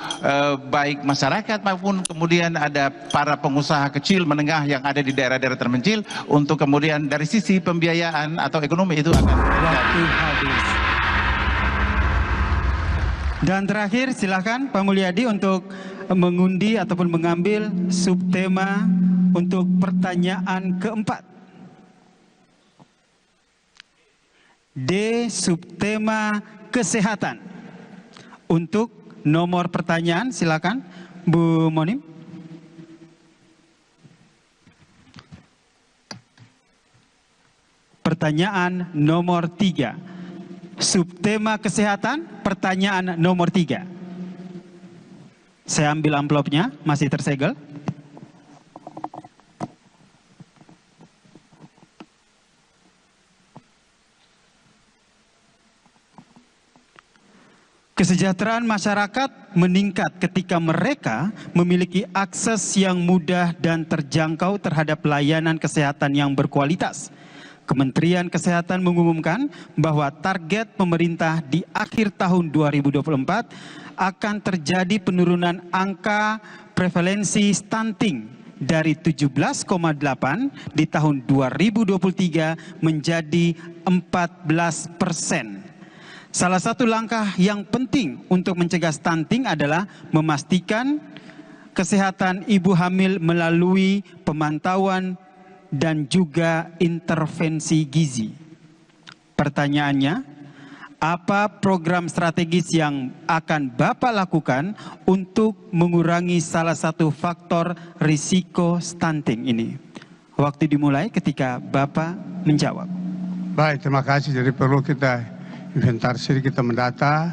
baik masyarakat maupun kemudian ada para pengusaha kecil menengah yang ada di daerah-daerah terpencil, untuk kemudian dari sisi pembiayaan atau ekonomi itu akan waktu habis. Dan terakhir silakan Pak Mulyadi untuk mengundi ataupun mengambil subtema untuk pertanyaan keempat. D, subtema kesehatan. Untuk nomor pertanyaan silakan Bu Monim. Pertanyaan nomor 3. Subtema kesehatan, pertanyaan nomor 3. Saya ambil amplopnya, masih tersegel. Kesejahteraan masyarakat meningkat ketika mereka memiliki akses yang mudah dan terjangkau terhadap layanan kesehatan yang berkualitas. Kementerian Kesehatan mengumumkan bahwa target pemerintah di akhir tahun 2024 akan terjadi penurunan angka prevalensi stunting dari 17,8 di tahun 2023 menjadi 14%. Salah satu langkah yang penting untuk mencegah stunting adalah memastikan kesehatan ibu hamil melalui pemantauan dan juga intervensi gizi. Pertanyaannya, apa program strategis yang akan Bapak lakukan untuk mengurangi salah satu faktor risiko stunting ini? Waktu dimulai ketika Bapak menjawab. Baik, terima kasih. Jadi perlu kita inventarisir, kita mendata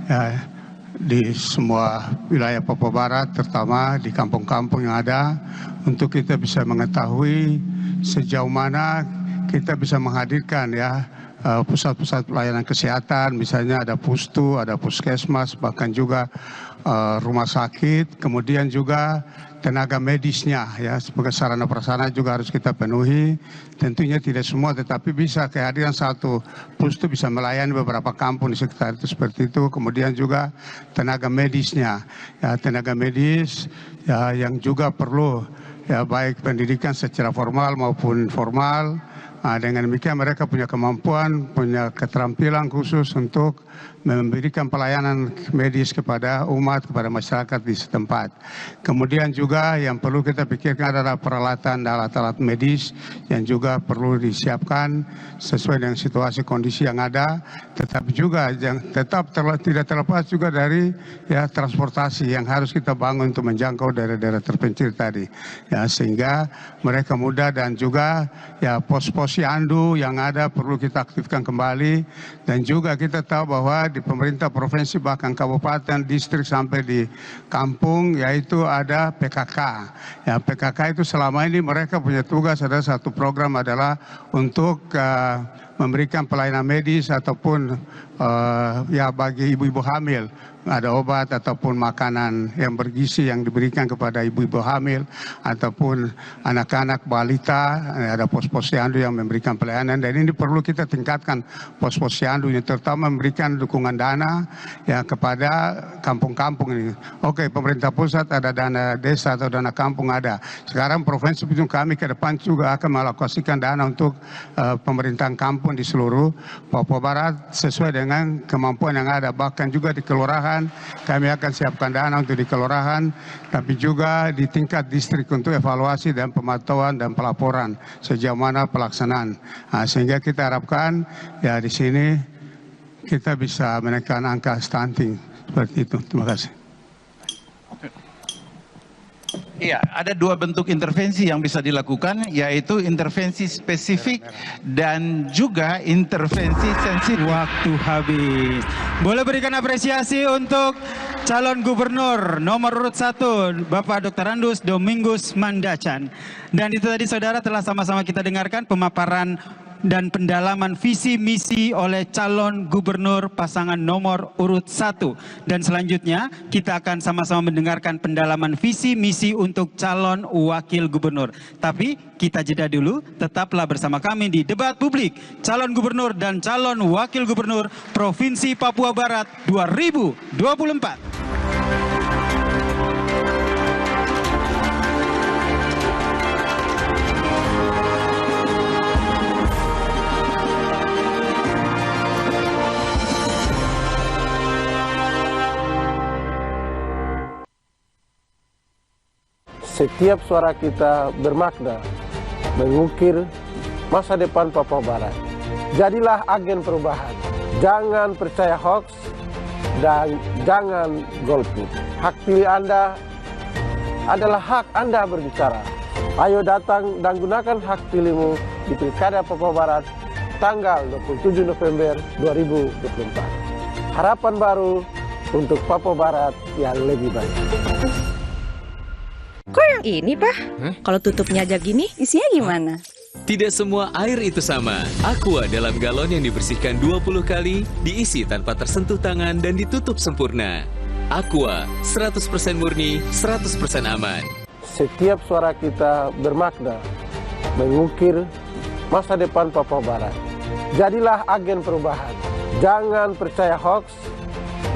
ya, di semua wilayah Papua Barat, terutama di kampung-kampung yang ada, untuk kita bisa mengetahui sejauh mana kita bisa menghadirkan ya pusat-pusat pelayanan kesehatan, misalnya ada pustu, ada puskesmas, bahkan juga rumah sakit, kemudian juga tenaga medisnya ya, sebagai sarana prasarana juga harus kita penuhi. Tentunya tidak semua, tetapi bisa kehadiran satu pustu bisa melayani beberapa kampung di sekitar itu, seperti itu. Kemudian juga tenaga medisnya ya, tenaga medis ya, yang juga perlu ya, baik pendidikan secara formal maupun informal. Dengan demikian mereka punya kemampuan, punya keterampilan khusus untuk memberikan pelayanan medis kepada umat, kepada masyarakat di setempat. Kemudian juga yang perlu kita pikirkan adalah peralatan dan alat-alat medis yang juga perlu disiapkan sesuai dengan situasi kondisi yang ada, tetapi juga yang tetap tidak terlepas juga dari ya transportasi yang harus kita bangun untuk menjangkau daerah-daerah terpencil tadi. Ya, sehingga mereka mudah, dan juga ya pos-pos Yandu yang ada perlu kita aktifkan kembali. Dan juga kita tahu bahwa di pemerintah provinsi bahkan kabupaten, distrik sampai di kampung yaitu ada PKK. Ya, PKK itu selama ini mereka punya tugas, ada satu program adalah untuk memberikan pelayanan medis ataupun ya bagi ibu-ibu hamil, ada obat ataupun makanan yang bergizi yang diberikan kepada ibu-ibu hamil ataupun anak-anak balita. Ada pos-pos Yandu yang memberikan pelayanan, dan ini perlu kita tingkatkan pos-pos Yandu, terutama memberikan dukungan dana ya kepada kampung-kampung ini. Oke, pemerintah pusat ada dana desa atau dana kampung ada. Sekarang provinsi Bitung kami ke depan juga akan mengalokasikan dana untuk pemerintahan kampung di seluruh Papua Barat sesuai dengan kemampuan yang ada. Bahkan juga di kelurahan kami akan siapkan dana untuk di kelurahan, tapi juga di tingkat distrik untuk evaluasi dan pemantauan dan pelaporan sejauh mana pelaksanaan. Sehingga kita harapkan ya di sini kita bisa menekan angka stunting seperti itu. Terima kasih. Iya, ada dua bentuk intervensi yang bisa dilakukan, yaitu intervensi spesifik dan juga intervensi sensitif. Waktu habis. Boleh berikan apresiasi untuk calon gubernur nomor urut 1, Bapak Dr. Andus Domingus Mandacan. Dan itu tadi saudara telah sama-sama kita dengarkan pemaparan dan pendalaman visi misi oleh calon gubernur pasangan nomor urut 1. Dan selanjutnya kita akan sama-sama mendengarkan pendalaman visi misi untuk calon wakil gubernur. Tapi kita jeda dulu, tetaplah bersama kami di debat publik calon gubernur dan calon wakil gubernur Provinsi Papua Barat 2024. Setiap suara kita bermakna, mengukir masa depan Papua Barat. Jadilah agen perubahan. Jangan percaya hoax dan jangan golput. Hak pilih Anda adalah hak Anda berbicara. Ayo datang dan gunakan hak pilihmu di Pilkada Papua Barat tanggal 27 November 2024. Harapan baru untuk Papua Barat yang lebih baik. Kok yang ini, Pak? Kalau tutupnya aja gini, isinya gimana? Tidak semua air itu sama. Aqua dalam galon yang dibersihkan 20 kali, diisi tanpa tersentuh tangan dan ditutup sempurna. Aqua, 100% murni, 100% aman. Setiap suara kita bermakna, mengukir masa depan Papua Barat. Jadilah agen perubahan. Jangan percaya hoax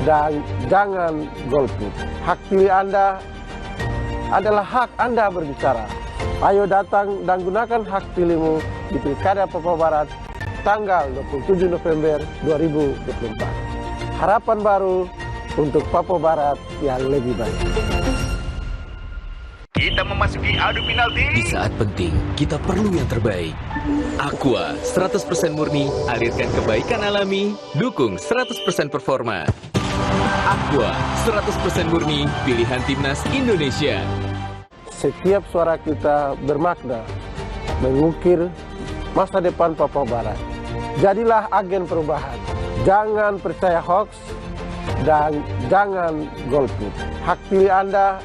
dan jangan golput. Hak pilih Anda adalah hak Anda berbicara. Ayo datang dan gunakan hak pilihmu di Pilkada Papua Barat tanggal 27 November 2024. Harapan baru untuk Papua Barat yang lebih baik. Kita memasuki adu penalti. Di saat penting, kita perlu yang terbaik. Aqua, 100% murni, alirkan kebaikan alami, dukung 100% performa. Aqua, 100% murni, pilihan timnas Indonesia. Setiap suara kita bermakna, mengukir masa depan Papua Barat. Jadilah agen perubahan. Jangan percaya hoax dan jangan golput. Hak pilih Anda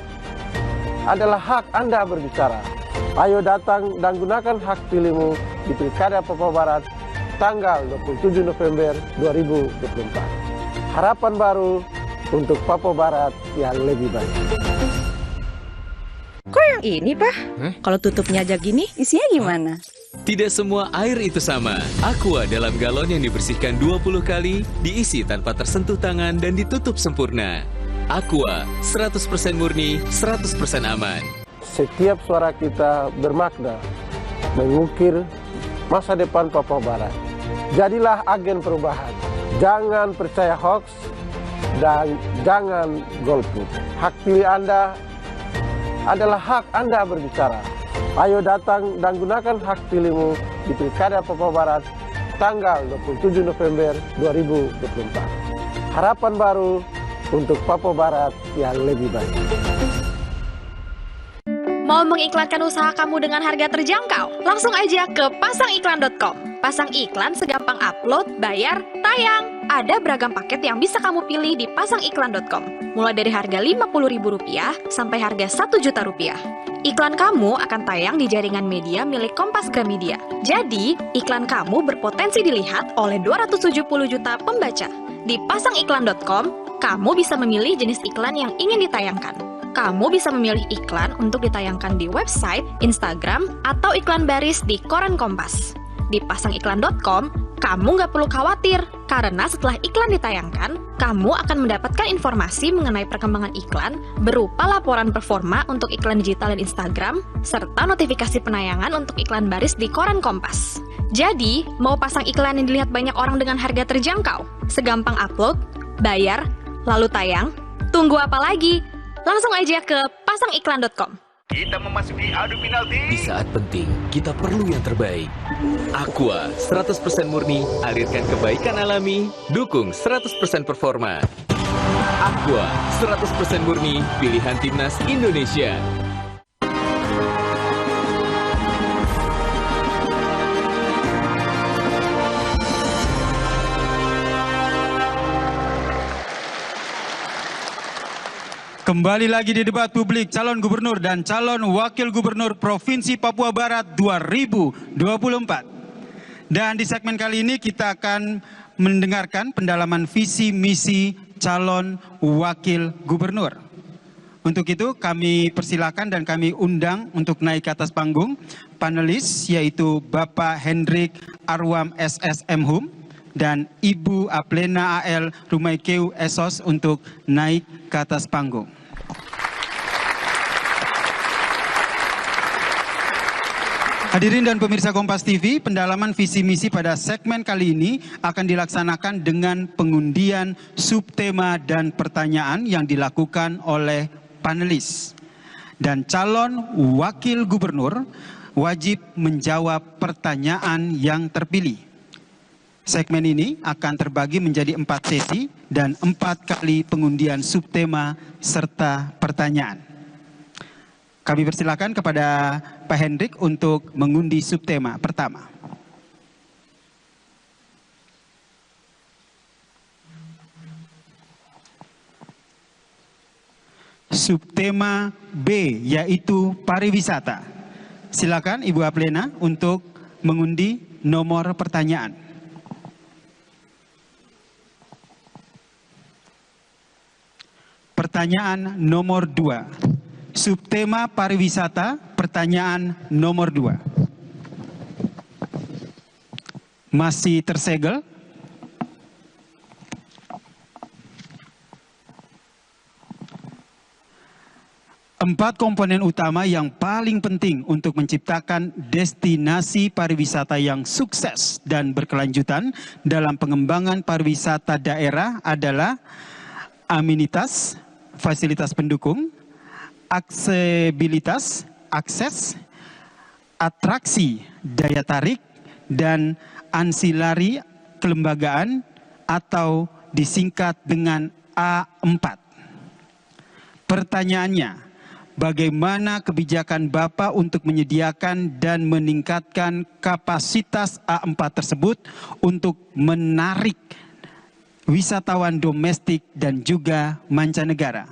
adalah hak Anda berbicara. Ayo datang dan gunakan hak pilihmu di Pilkada Papua Barat tanggal 27 November 2024. Harapan baru untuk Papua Barat yang lebih baik. Kok yang ini, Pak? Kalau tutupnya aja gini, isinya gimana? Tidak semua air itu sama. Aqua dalam galon yang dibersihkan 20 kali, diisi tanpa tersentuh tangan dan ditutup sempurna. Aqua, 100% murni, 100% aman. Setiap suara kita bermakna mengukir masa depan Papua Barat. Jadilah agen perubahan. Jangan percaya hoax dan jangan golput. Hak pilih Anda adalah hak Anda berbicara. Ayo datang dan gunakan hak pilihmu di Pilkada Papua Barat tanggal 27 November 2024. Harapan baru untuk Papua Barat yang lebih baik. Mau mengiklankan usaha kamu dengan harga terjangkau? Langsung aja ke pasangiklan.com. Pasang iklan segampang upload, bayar, tayang. Ada beragam paket yang bisa kamu pilih di pasangiklan.com. Mulai dari harga Rp50.000 sampai harga Rp1.000.000. Iklan kamu akan tayang di jaringan media milik Kompas Gramedia. Jadi, iklan kamu berpotensi dilihat oleh 270 juta pembaca. Di pasangiklan.com, kamu bisa memilih jenis iklan yang ingin ditayangkan. Kamu bisa memilih iklan untuk ditayangkan di website, Instagram, atau iklan baris di koran Kompas. Di pasangiklan.com, kamu nggak perlu khawatir, karena setelah iklan ditayangkan, kamu akan mendapatkan informasi mengenai perkembangan iklan berupa laporan performa untuk iklan digital dan Instagram, serta notifikasi penayangan untuk iklan baris di koran Kompas. Jadi, mau pasang iklan yang dilihat banyak orang dengan harga terjangkau? Segampang upload, bayar, lalu tayang? Tunggu apa lagi? Langsung aja ke pasangiklan.com. Kita memasuki adu penalti. Di saat penting, kita perlu yang terbaik. Aqua, 100% murni, alirkan kebaikan alami, dukung 100% performa. Aqua, 100% murni, pilihan timnas Indonesia. Kembali lagi di debat publik calon gubernur dan calon wakil gubernur Provinsi Papua Barat 2024. Dan di segmen kali ini kita akan mendengarkan pendalaman visi misi calon wakil gubernur. Untuk itu kami persilakan dan kami undang untuk naik ke atas panggung panelis, yaitu Bapak Hendrik Arwam SSM Hum dan Ibu Aplena AL Rumaikeu Esos untuk naik ke atas panggung. Hadirin dan pemirsa Kompas TV, pendalaman visi misi pada segmen kali ini akan dilaksanakan dengan pengundian subtema dan pertanyaan yang dilakukan oleh panelis. Dan calon wakil gubernur wajib menjawab pertanyaan yang terpilih. Segmen ini akan terbagi menjadi 4 sesi dan 4 kali pengundian subtema serta pertanyaan. Kami persilakan kepada Pak Hendrik untuk mengundi subtema pertama. Subtema B, yaitu pariwisata. Silakan Ibu Aplena untuk mengundi nomor pertanyaan. Pertanyaan nomor 2. Subtema pariwisata, pertanyaan nomor 2. Masih tersegel. Empat komponen utama yang paling penting untuk menciptakan destinasi pariwisata yang sukses dan berkelanjutan dalam pengembangan pariwisata daerah adalah amenitas, fasilitas pendukung, aksesibilitas, akses, atraksi, daya tarik, dan ansilari kelembagaan atau disingkat dengan A4. Pertanyaannya, bagaimana kebijakan Bapak untuk menyediakan dan meningkatkan kapasitas A4 tersebut untuk menarik wisatawan domestik dan juga mancanegara.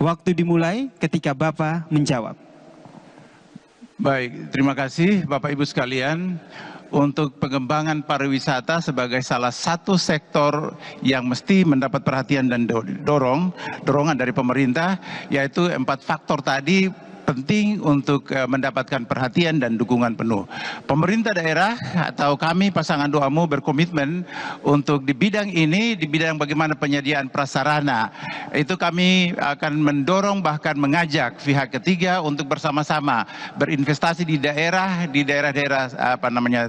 Waktu dimulai ketika Bapak menjawab. Baik, terima kasih Bapak Ibu sekalian. Untuk pengembangan pariwisata sebagai salah satu sektor yang mesti mendapat perhatian dan dorongan dari pemerintah, yaitu 4 faktor tadi penting untuk mendapatkan perhatian dan dukungan penuh. Pemerintah daerah atau kami pasangan Doamu berkomitmen untuk di bidang ini, di bidang bagaimana penyediaan prasarana, itu kami akan mendorong bahkan mengajak pihak ketiga untuk bersama-sama berinvestasi di daerah-daerah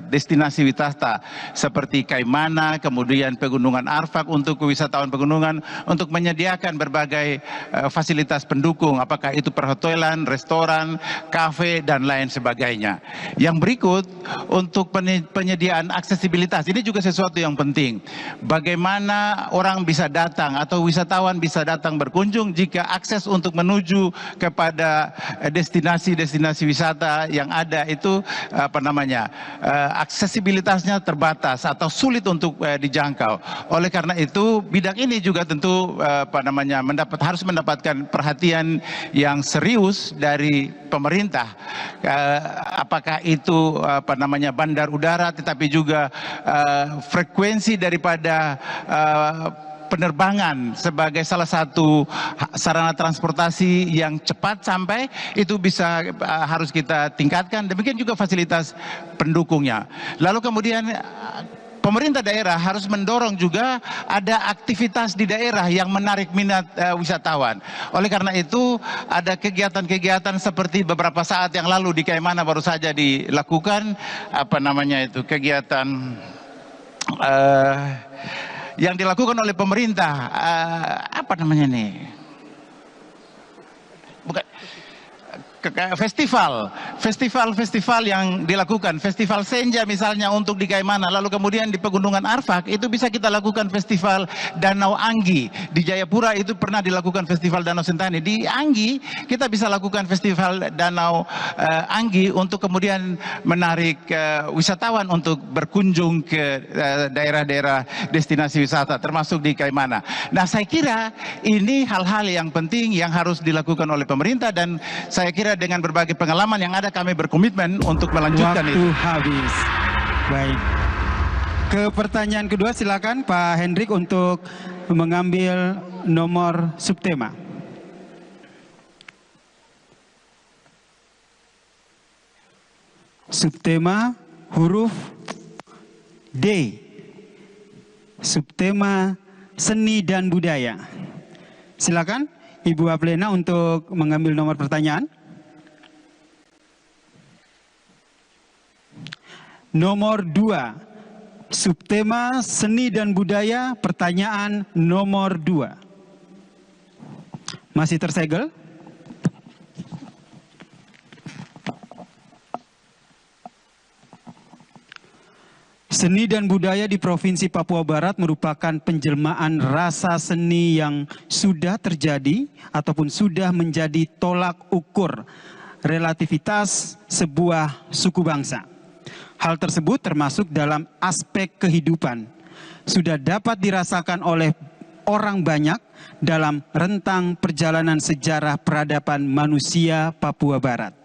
destinasi wisata seperti Kaimana, kemudian Pegunungan Arfak untuk wisatawan pegunungan, untuk menyediakan berbagai fasilitas pendukung, apakah itu perhotelan, restoran, kafe, dan lain sebagainya. Yang berikut untuk penyediaan aksesibilitas, ini juga sesuatu yang penting. Bagaimana orang bisa datang atau wisatawan bisa datang berkunjung jika akses untuk menuju kepada destinasi-destinasi wisata yang ada itu aksesibilitasnya terbatas atau sulit untuk dijangkau. Oleh karena itu bidang ini juga tentu harus mendapatkan perhatian yang serius dari pemerintah, apakah itu bandar udara, tetapi juga frekuensi daripada penerbangan sebagai salah satu sarana transportasi yang cepat sampai, itu bisa harus kita tingkatkan. Demikian juga fasilitas pendukungnya. Lalu kemudian pemerintah daerah harus mendorong juga ada aktivitas di daerah yang menarik minat wisatawan. Oleh karena itu ada kegiatan-kegiatan seperti beberapa saat yang lalu di Kaimana baru saja dilakukan kegiatan yang dilakukan oleh pemerintah festival yang dilakukan, festival Senja misalnya untuk di Kaimana, lalu kemudian di Pegunungan Arfak itu bisa kita lakukan festival Danau Anggi, di Jayapura itu pernah dilakukan festival Danau Sentani, di Anggi kita bisa lakukan festival Danau Anggi untuk kemudian menarik wisatawan untuk berkunjung ke daerah-daerah destinasi wisata termasuk di Kaimana. Nah, saya kira ini hal-hal yang penting yang harus dilakukan oleh pemerintah, dan saya kira dengan berbagai pengalaman yang ada kami berkomitmen untuk melanjutkan itu. Waktu habis. Baik. Ke pertanyaan kedua silakan Pak Hendrik untuk mengambil nomor subtema. Subtema huruf D. Subtema seni dan budaya. Silakan Ibu Aplena untuk mengambil nomor pertanyaan. Nomor 2, subtema seni dan budaya, pertanyaan nomor 2. Masih tersegel? Seni dan budaya di Provinsi Papua Barat merupakan penjelmaan rasa seni yang sudah terjadi ataupun sudah menjadi tolak ukur relativitas sebuah suku bangsa. Hal tersebut termasuk dalam aspek kehidupan, sudah dapat dirasakan oleh orang banyak dalam rentang perjalanan sejarah peradaban manusia Papua Barat.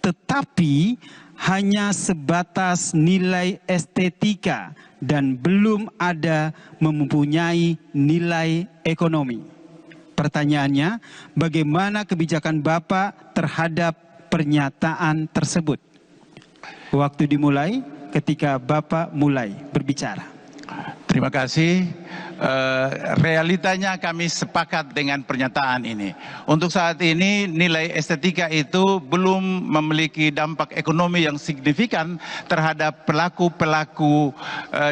Tetapi hanya sebatas nilai estetika dan belum ada mempunyai nilai ekonomi. Pertanyaannya, bagaimana kebijakan Bapak terhadap pernyataan tersebut? Waktu dimulai ketika Bapak mulai berbicara. Terima kasih. Realitanya kami sepakat dengan pernyataan ini. Untuk saat ini nilai estetika itu belum memiliki dampak ekonomi yang signifikan terhadap pelaku-pelaku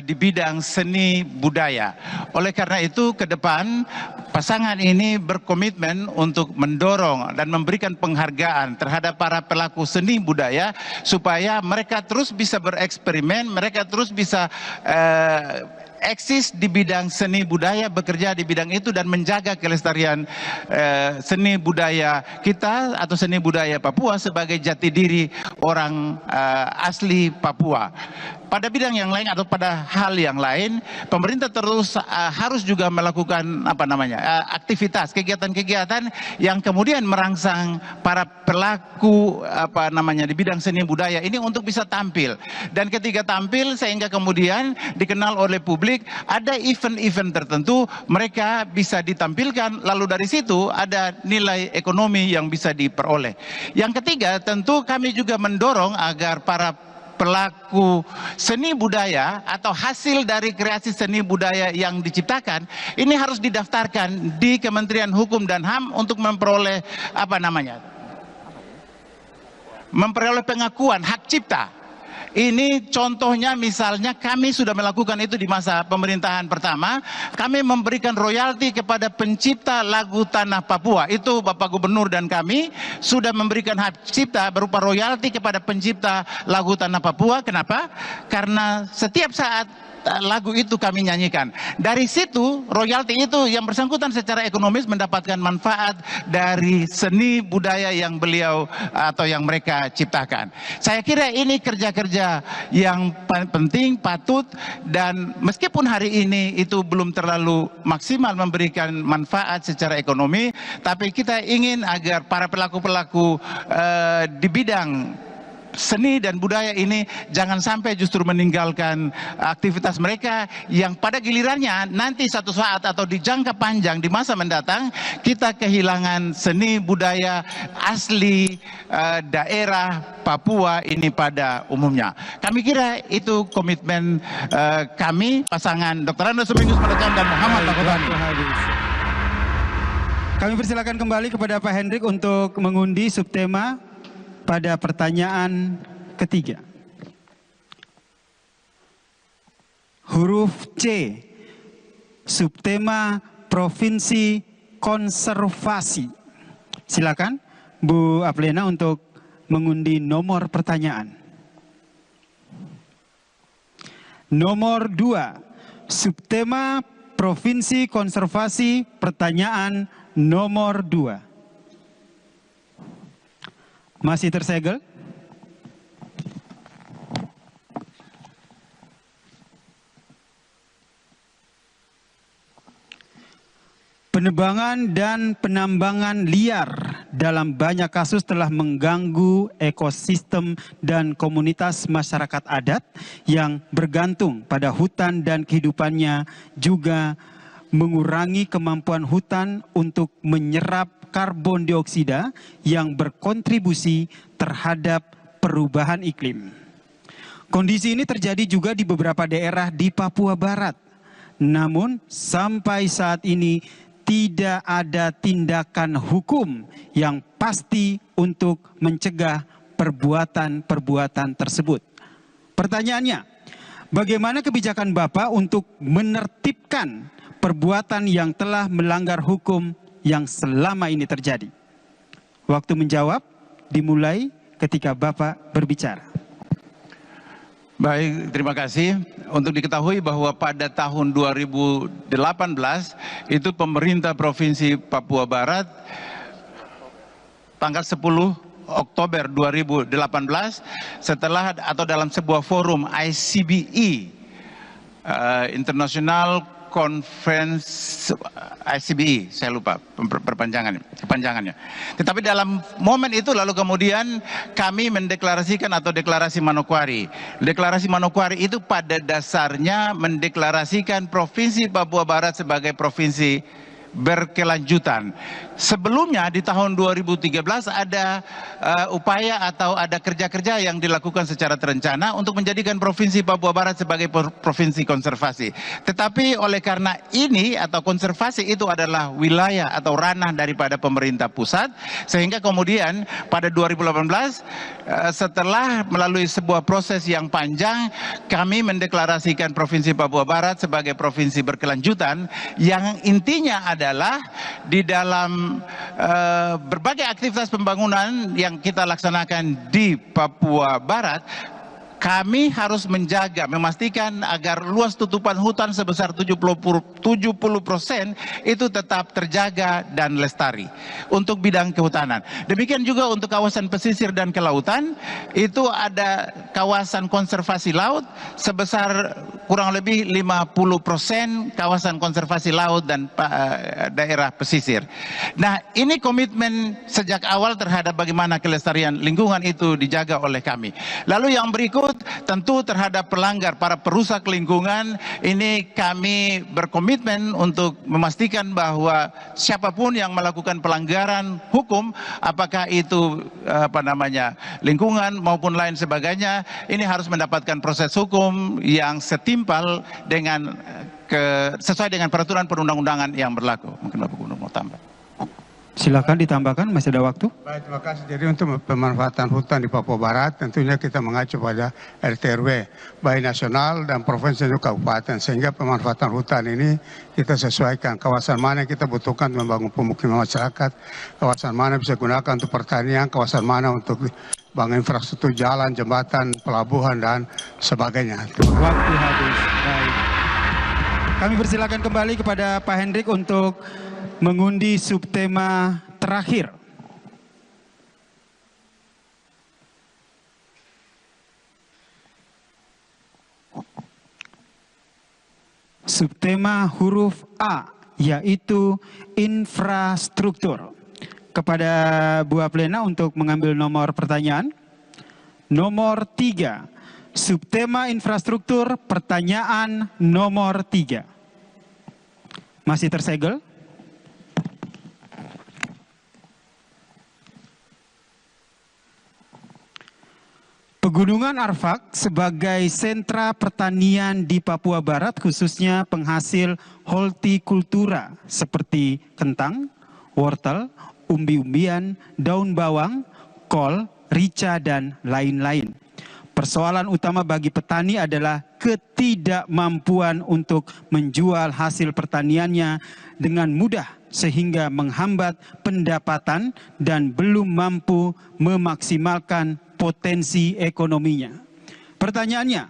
di bidang seni budaya. Oleh karena itu ke depan pasangan ini berkomitmen untuk mendorong dan memberikan penghargaan terhadap para pelaku seni budaya supaya mereka terus bisa bereksperimen, mereka terus bisa eksis di bidang seni budaya, bekerja di bidang itu dan menjaga kelestarian seni budaya kita atau seni budaya Papua sebagai jati diri orang asli Papua. Pada bidang yang lain atau pada hal yang lain, pemerintah terus harus juga melakukan aktivitas, kegiatan-kegiatan yang kemudian merangsang para pelaku di bidang seni budaya ini untuk bisa tampil. Dan ketika tampil sehingga kemudian dikenal oleh publik, ada event-event tertentu mereka bisa ditampilkan, lalu dari situ ada nilai ekonomi yang bisa diperoleh. Yang ketiga, tentu kami juga mendorong agar para pelaku seni budaya atau hasil dari kreasi seni budaya yang diciptakan ini harus didaftarkan di Kementerian Hukum dan HAM untuk memperoleh memperoleh pengakuan hak cipta. Ini contohnya, misalnya kami sudah melakukan itu di masa pemerintahan pertama. Kami memberikan royalti kepada pencipta lagu Tanah Papua. Itu Bapak Gubernur dan kami sudah memberikan hak cipta berupa royalti kepada pencipta lagu Tanah Papua. Kenapa? Karena setiap saat lagu itu kami nyanyikan. Dari situ, royalti itu yang bersangkutan secara ekonomis mendapatkan manfaat dari seni budaya yang beliau atau yang mereka ciptakan. Saya kira ini kerja-kerja yang penting, patut, dan meskipun hari ini itu belum terlalu maksimal memberikan manfaat secara ekonomi, tapi kita ingin agar para pelaku-pelaku di bidang seni dan budaya ini jangan sampai justru meninggalkan aktivitas mereka yang pada gilirannya nanti satu saat atau di jangka panjang di masa mendatang kita kehilangan seni budaya asli daerah Papua ini pada umumnya. Kami kira itu komitmen kami, pasangan Dr. Andes Seminggus Madacam dan Muhammad Takotani. Kami persilakan kembali kepada Pak Hendrik untuk mengundi subtema pada pertanyaan ketiga. Huruf C, subtema Provinsi Konservasi. Silakan Bu Aplena untuk mengundi nomor pertanyaan. Nomor 2, subtema Provinsi Konservasi, pertanyaan nomor 2. Masih tersegel? Penebangan dan penambangan liar dalam banyak kasus telah mengganggu ekosistem dan komunitas masyarakat adat yang bergantung pada hutan dan kehidupannya, juga mengurangi kemampuan hutan untuk menyerap karbon dioksida yang berkontribusi terhadap perubahan iklim. Kondisi ini terjadi juga di beberapa daerah di Papua Barat. Namun sampai saat ini tidak ada tindakan hukum yang pasti untuk mencegah perbuatan-perbuatan tersebut. Pertanyaannya, bagaimana kebijakan Bapak untuk menertibkan perbuatan yang telah melanggar hukum yang selama ini terjadi? Waktu menjawab dimulai ketika Bapak berbicara. Baik, terima kasih. Untuk diketahui bahwa pada tahun 2018 itu pemerintah Provinsi Papua Barat tanggal 10 Oktober 2018 setelah atau dalam sebuah forum ICBE International Conference ICBE, saya lupa perpanjangannya. Tetapi dalam momen itu lalu kemudian kami mendeklarasikan atau deklarasi Manokwari. Deklarasi Manokwari itu pada dasarnya mendeklarasikan Provinsi Papua Barat sebagai provinsi berkelanjutan. Sebelumnya di tahun 2013 ada upaya atau ada kerja-kerja yang dilakukan secara terencana untuk menjadikan Provinsi Papua Barat sebagai provinsi konservasi. Tetapi oleh karena ini atau konservasi itu adalah wilayah atau ranah daripada pemerintah pusat, sehingga kemudian pada 2018 setelah melalui sebuah proses yang panjang, kami mendeklarasikan Provinsi Papua Barat sebagai provinsi berkelanjutan yang intinya adalah di dalam berbagai aktivitas pembangunan yang kita laksanakan di Papua Barat, kami harus menjaga, memastikan agar luas tutupan hutan sebesar 70% itu tetap terjaga dan lestari untuk bidang kehutanan. Demikian juga untuk kawasan pesisir dan kelautan, itu ada kawasan konservasi laut sebesar kurang lebih 50% kawasan konservasi laut dan daerah pesisir. Nah, ini komitmen sejak awal terhadap bagaimana kelestarian lingkungan itu dijaga oleh kami. Lalu yang berikut, tentu terhadap pelanggar, para perusak lingkungan, ini kami berkomitmen untuk memastikan bahwa siapapun yang melakukan pelanggaran hukum, apakah itu lingkungan maupun lain sebagainya, ini harus mendapatkan proses hukum yang setimpal dengan sesuai dengan peraturan perundang-undangan yang berlaku. Mungkin Bapak Gubernur mau tambah. Silakan ditambahkan, masih ada waktu. Baik, terima kasih. Jadi untuk pemanfaatan hutan di Papua Barat, tentunya kita mengacu pada RT/RW, baik nasional dan provinsi dan kabupaten, sehingga pemanfaatan hutan ini kita sesuaikan kawasan mana yang kita butuhkan membangun pemukiman masyarakat, kawasan mana bisa gunakan untuk pertanian, kawasan mana untuk bangun infrastruktur jalan, jembatan, pelabuhan dan sebagainya. Waktu habis. Baik. Kami persilakan kembali kepada Pak Hendrik untuk mengundi subtema terakhir. Subtema huruf A, yaitu infrastruktur. Kepada Bu Aplena untuk mengambil nomor pertanyaan. Nomor 3, subtema infrastruktur, pertanyaan nomor 3. Masih tersegel? Pegunungan Arfak sebagai sentra pertanian di Papua Barat, khususnya penghasil hortikultura seperti kentang, wortel, umbi-umbian, daun bawang, kol, rica, dan lain-lain. Persoalan utama bagi petani adalah ketidakmampuan untuk menjual hasil pertaniannya dengan mudah sehingga menghambat pendapatan dan belum mampu memaksimalkan potensi ekonominya. Pertanyaannya,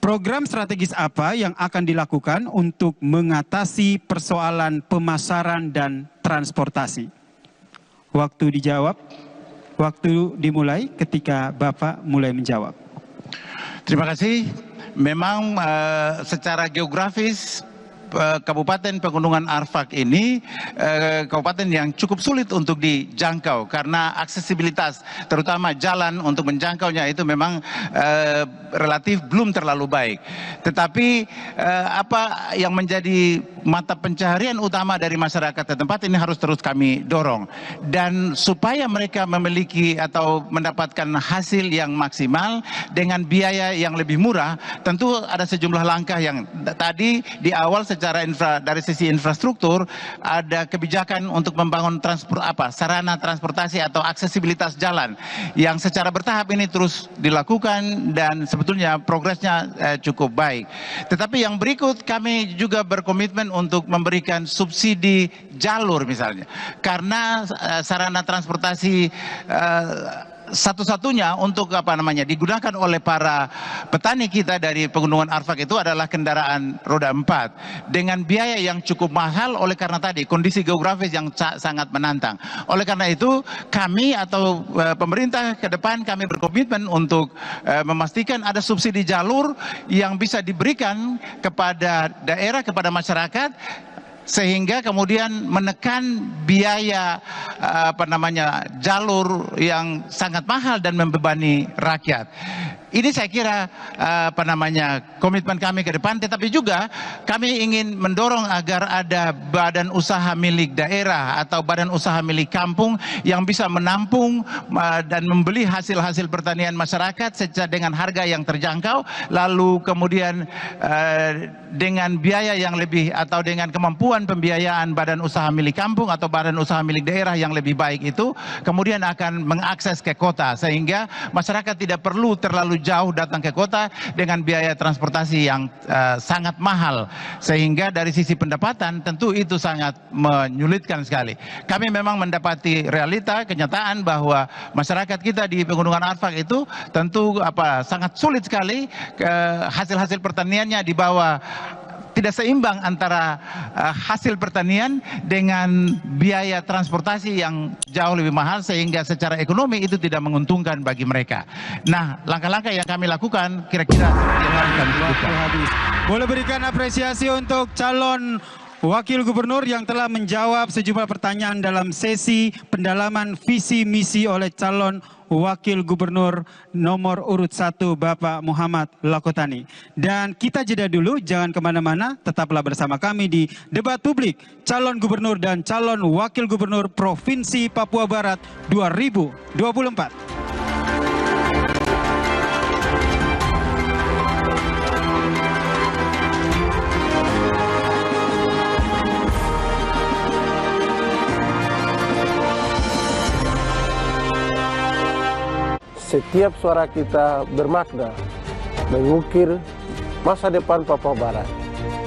program strategis apa yang akan dilakukan untuk mengatasi persoalan pemasaran dan transportasi? Waktu dijawab, waktu dimulai ketika Bapak mulai menjawab. Terima kasih. Memang secara geografis Kabupaten Pegunungan Arfak ini kabupaten yang cukup sulit untuk dijangkau karena aksesibilitas, terutama jalan untuk menjangkaunya itu memang relatif belum terlalu baik. Tetapi apa yang menjadi mata pencaharian utama dari masyarakat setempat ini harus terus kami dorong, dan supaya mereka memiliki atau mendapatkan hasil yang maksimal dengan biaya yang lebih murah, tentu ada sejumlah langkah yang tadi di awal dari sisi infrastruktur ada kebijakan untuk membangun sarana transportasi atau aksesibilitas jalan yang secara bertahap ini terus dilakukan dan sebetulnya progresnya cukup baik. Tetapi yang berikut, kami juga berkomitmen untuk memberikan subsidi jalur misalnya, karena sarana transportasi satu-satunya untuk digunakan oleh para petani kita dari Pegunungan Arfak itu adalah kendaraan roda 4 dengan biaya yang cukup mahal oleh karena tadi kondisi geografis yang sangat menantang. Oleh karena itu kami atau pemerintah ke depan kami berkomitmen untuk memastikan ada subsidi jalur yang bisa diberikan kepada daerah, kepada masyarakat, sehingga kemudian menekan biaya jalur yang sangat mahal dan membebani rakyat. Ini saya kira komitmen kami ke depan, tetapi juga kami ingin mendorong agar ada badan usaha milik daerah atau badan usaha milik kampung yang bisa menampung dan membeli hasil-hasil pertanian masyarakat dengan harga yang terjangkau, lalu kemudian dengan biaya yang lebih atau dengan kemampuan pembiayaan badan usaha milik kampung atau badan usaha milik daerah yang lebih baik itu kemudian akan mengakses ke kota, sehingga masyarakat tidak perlu terlalu terlalu jauh datang ke kota dengan biaya transportasi yang sangat mahal, sehingga dari sisi pendapatan tentu itu sangat menyulitkan sekali. Kami memang mendapati realita kenyataan bahwa masyarakat kita di Pegunungan Arfak itu tentu sangat sulit sekali, hasil-hasil pertaniannya di bawah, tidak seimbang antara hasil pertanian dengan biaya transportasi yang jauh lebih mahal, sehingga secara ekonomi itu tidak menguntungkan bagi mereka. Nah, langkah-langkah yang kami lakukan kira-kira yang harus kami lakukan. Boleh berikan apresiasi untuk calon Wakil Gubernur yang telah menjawab sejumlah pertanyaan dalam sesi pendalaman visi misi oleh calon Wakil Gubernur nomor urut 1 Bapak Muhammad Lakotani. Dan kita jeda dulu, jangan kemana-mana, tetaplah bersama kami di Debat Publik Calon Gubernur dan Calon Wakil Gubernur Provinsi Papua Barat 2024. Setiap suara kita bermakna, mengukir masa depan Papua Barat.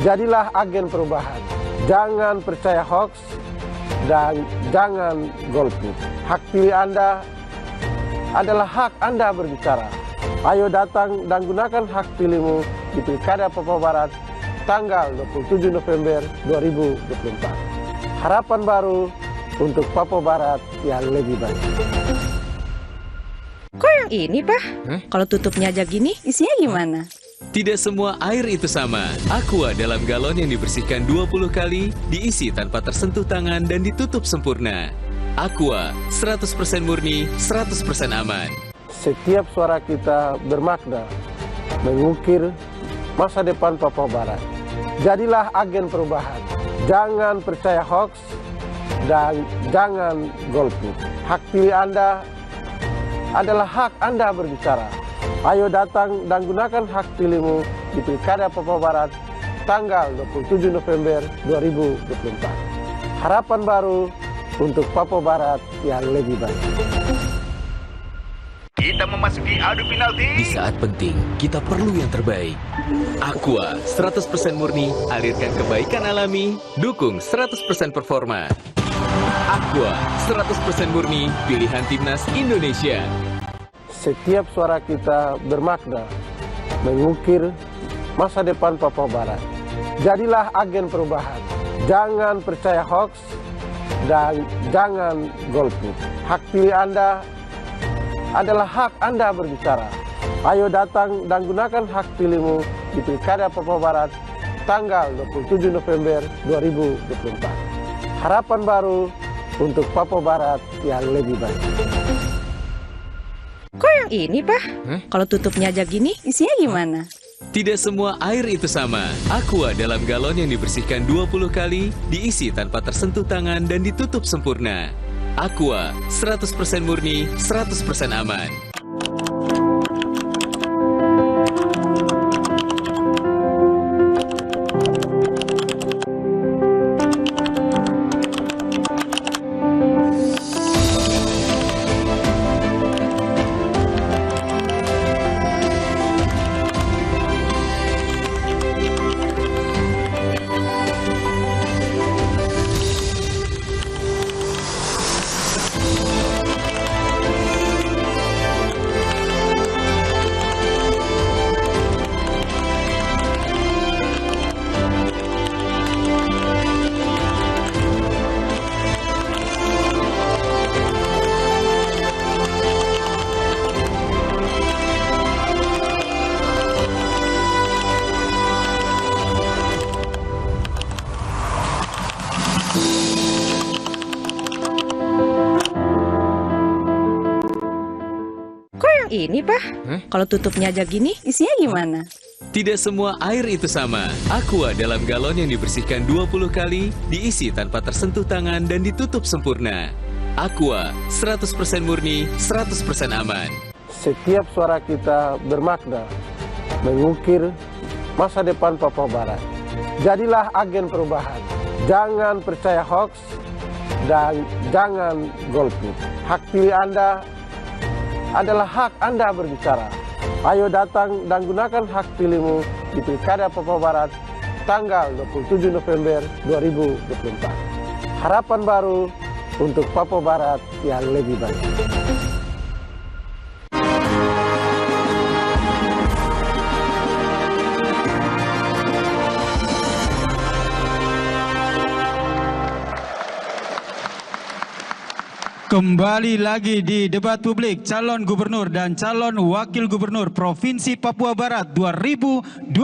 Jadilah agen perubahan. Jangan percaya hoax dan jangan golput. Hak pilih Anda adalah hak Anda berbicara. Ayo datang dan gunakan hak pilihmu di Pilkada Papua Barat tanggal 27 November 2024. Harapan baru untuk Papua Barat yang lebih baik. Kok yang ini, Pak? Kalau tutupnya aja gini, isinya gimana? Tidak semua air itu sama. Aqua dalam galon yang dibersihkan 20 kali, diisi tanpa tersentuh tangan dan ditutup sempurna. Aqua, 100% murni, 100% aman. Setiap suara kita bermakna, mengukir masa depan Papua Barat. Jadilah agen perubahan. Jangan percaya hoax dan jangan golput. Hak pilih Anda adalah hak Anda berbicara. Ayo datang dan gunakan hak pilihmu di Pilkada Papua Barat tanggal 27 November 2024. Harapan baru untuk Papua Barat yang lebih baik. Kita memasuki adu penalti. Di saat penting, kita perlu yang terbaik. Aqua, 100% murni, alirkan kebaikan alami, dukung 100% performa. Aqua, 100% murni, pilihan Timnas Indonesia. Setiap suara kita bermakna, mengukir masa depan Papua Barat. Jadilah agen perubahan. Jangan percaya hoax dan jangan golput. Hak pilih Anda adalah hak Anda berbicara. Ayo datang dan gunakan hak pilihmu di Pilkada Papua Barat tanggal 27 November 2024. Harapan baru untuk Papua Barat yang lebih baik. Kok yang ini, Pak? Kalau tutupnya aja gini, isinya gimana? Tidak semua air itu sama. Aqua dalam galon yang dibersihkan 20 kali, diisi tanpa tersentuh tangan dan ditutup sempurna. Aqua, 100% murni, 100% aman. Ini, Pak? Kalau tutupnya aja gini, isinya gimana? Tidak semua air itu sama. Aqua dalam galon yang dibersihkan 20 kali, diisi tanpa tersentuh tangan dan ditutup sempurna. Aqua, 100% murni, 100% aman. Setiap suara kita bermakna, mengukir masa depan Papua Barat. Jadilah agen perubahan. Jangan percaya hoax dan jangan golput. Hak pilih Anda adalah hak Anda berbicara. Ayo datang dan gunakan hak pilihmu di Pilkada Papua Barat tanggal 27 November 2024. Harapan baru untuk Papua Barat yang lebih baik. Kembali lagi di debat publik calon gubernur dan calon wakil gubernur Provinsi Papua Barat 2024.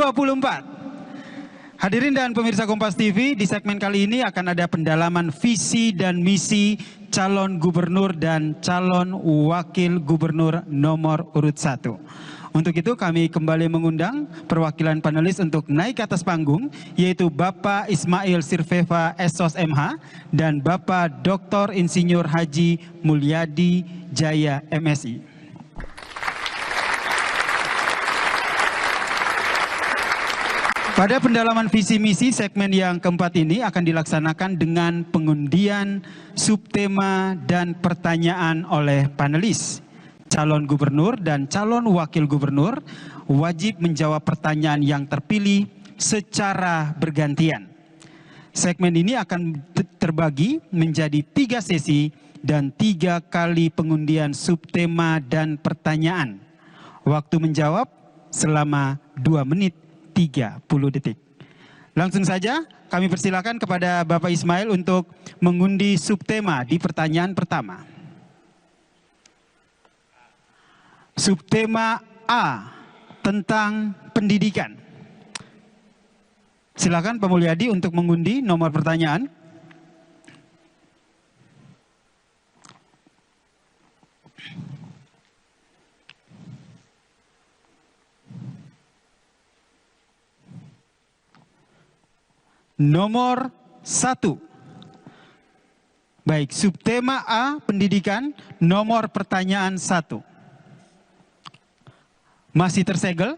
Hadirin dan pemirsa Kompas TV, di segmen kali ini akan ada pendalaman visi dan misi calon gubernur dan calon wakil gubernur nomor urut 1. Untuk itu kami kembali mengundang perwakilan panelis untuk naik ke atas panggung, yaitu Bapak Ismail Sirfeva SOS MH dan Bapak Dr. Insinyur Haji Mulyadi Jaya MSI. Pada pendalaman visi misi segmen yang keempat ini akan dilaksanakan dengan pengundian subtema dan pertanyaan oleh panelis. Calon gubernur dan calon wakil gubernur wajib menjawab pertanyaan yang terpilih secara bergantian. Segmen ini akan terbagi menjadi 3 sesi dan 3 kali pengundian subtema dan pertanyaan. Waktu menjawab selama 2 menit 30 detik. Langsung saja kami persilakan kepada Bapak Ismail untuk mengundi subtema di pertanyaan pertama. Subtema A tentang pendidikan. Silakan Pak Mulyadi untuk mengundi nomor pertanyaan. Nomor 1. Baik, subtema A pendidikan, nomor pertanyaan 1. Masih tersegel?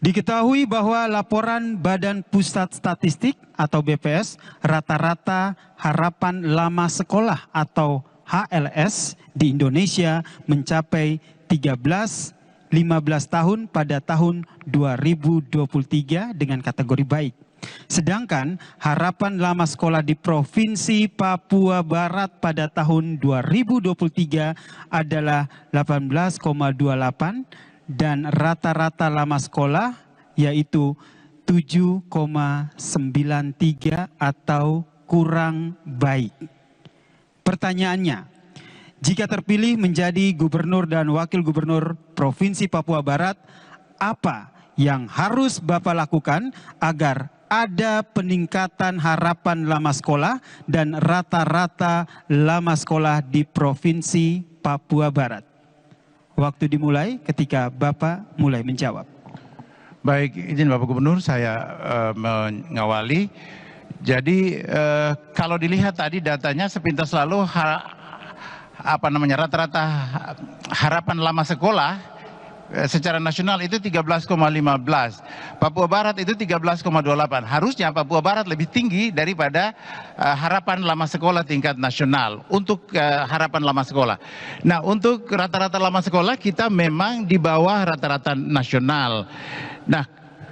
Diketahui bahwa laporan Badan Pusat Statistik atau BPS, rata-rata harapan lama sekolah atau HLS di Indonesia mencapai 13-15 tahun pada tahun 2023 dengan kategori baik. Sedangkan harapan lama sekolah di Provinsi Papua Barat pada tahun 2023 adalah 18,28 dan rata-rata lama sekolah yaitu 7,93 atau kurang baik. Pertanyaannya, jika terpilih menjadi gubernur dan wakil gubernur Provinsi Papua Barat, apa yang harus Bapak lakukan agar ada peningkatan harapan lama sekolah dan rata-rata lama sekolah di Provinsi Papua Barat? Waktu dimulai ketika Bapak mulai menjawab. Baik, izin Bapak Gubernur saya mengawali. Jadi kalau dilihat tadi datanya sepintas lalu rata-rata harapan lama sekolah secara nasional itu 13,15. Papua Barat itu 13,28. Harusnya Papua Barat lebih tinggi daripada harapan lama sekolah tingkat nasional untuk harapan lama sekolah. Nah, untuk rata-rata lama sekolah kita memang di bawah rata-rata nasional. Nah,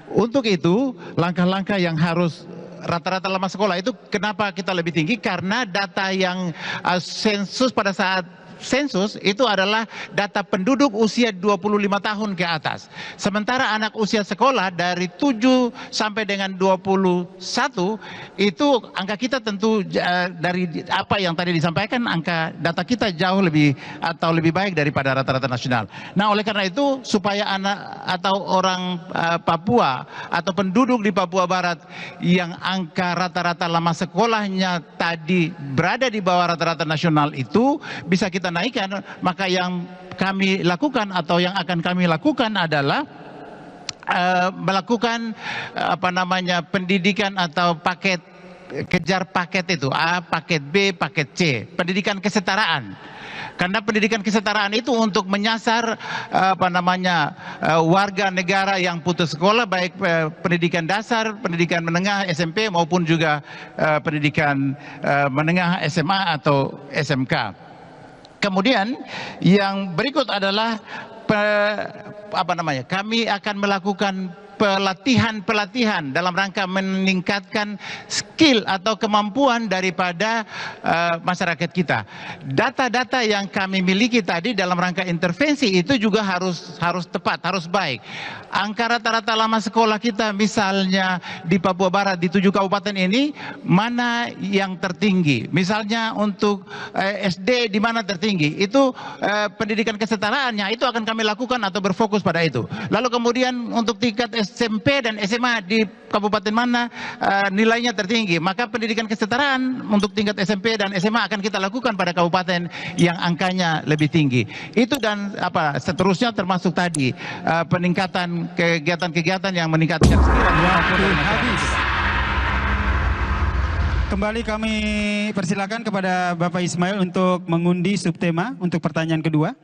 untuk itu langkah-langkah yang harus rata-rata lama sekolah itu kenapa kita lebih tinggi? Karena data yang sensus pada saat sensus itu adalah data penduduk usia 25 tahun ke atas. Sementara anak usia sekolah dari 7 sampai dengan 21 itu angka kita tentu dari apa yang tadi disampaikan, angka data kita jauh lebih atau lebih baik daripada rata-rata nasional. Nah, oleh karena itu supaya anak atau orang Papua atau penduduk di Papua Barat yang angka rata-rata lama sekolahnya tadi berada di bawah rata-rata nasional itu bisa kita naikkan, maka yang kami lakukan atau yang akan kami lakukan adalah melakukan pendidikan atau paket kejar paket itu A, paket B, paket C, pendidikan kesetaraan. Karena pendidikan kesetaraan itu untuk menyasar warga negara yang putus sekolah, baik pendidikan dasar, pendidikan menengah SMP maupun juga pendidikan menengah SMA atau SMK. Kemudian yang berikut adalah kami akan melakukan pelatihan dalam rangka meningkatkan skill atau kemampuan daripada masyarakat kita. Data-data yang kami miliki tadi dalam rangka intervensi itu juga harus tepat, harus baik. Angka rata-rata lama sekolah kita misalnya di Papua Barat di 7 kabupaten ini mana yang tertinggi? Misalnya untuk SD di mana tertinggi? Itu pendidikan kesetaraannya itu akan kami lakukan atau berfokus pada itu. Lalu kemudian untuk tingkat SMP dan SMA di kabupaten mana nilainya tertinggi, maka pendidikan kesetaraan untuk tingkat SMP dan SMA akan kita lakukan pada kabupaten yang angkanya lebih tinggi. Itu dan seterusnya termasuk tadi peningkatan kegiatan-kegiatan yang meningkatkan skill. Habis. Kembali kami persilakan kepada Bapak Ismail untuk mengundi subtema untuk pertanyaan kedua.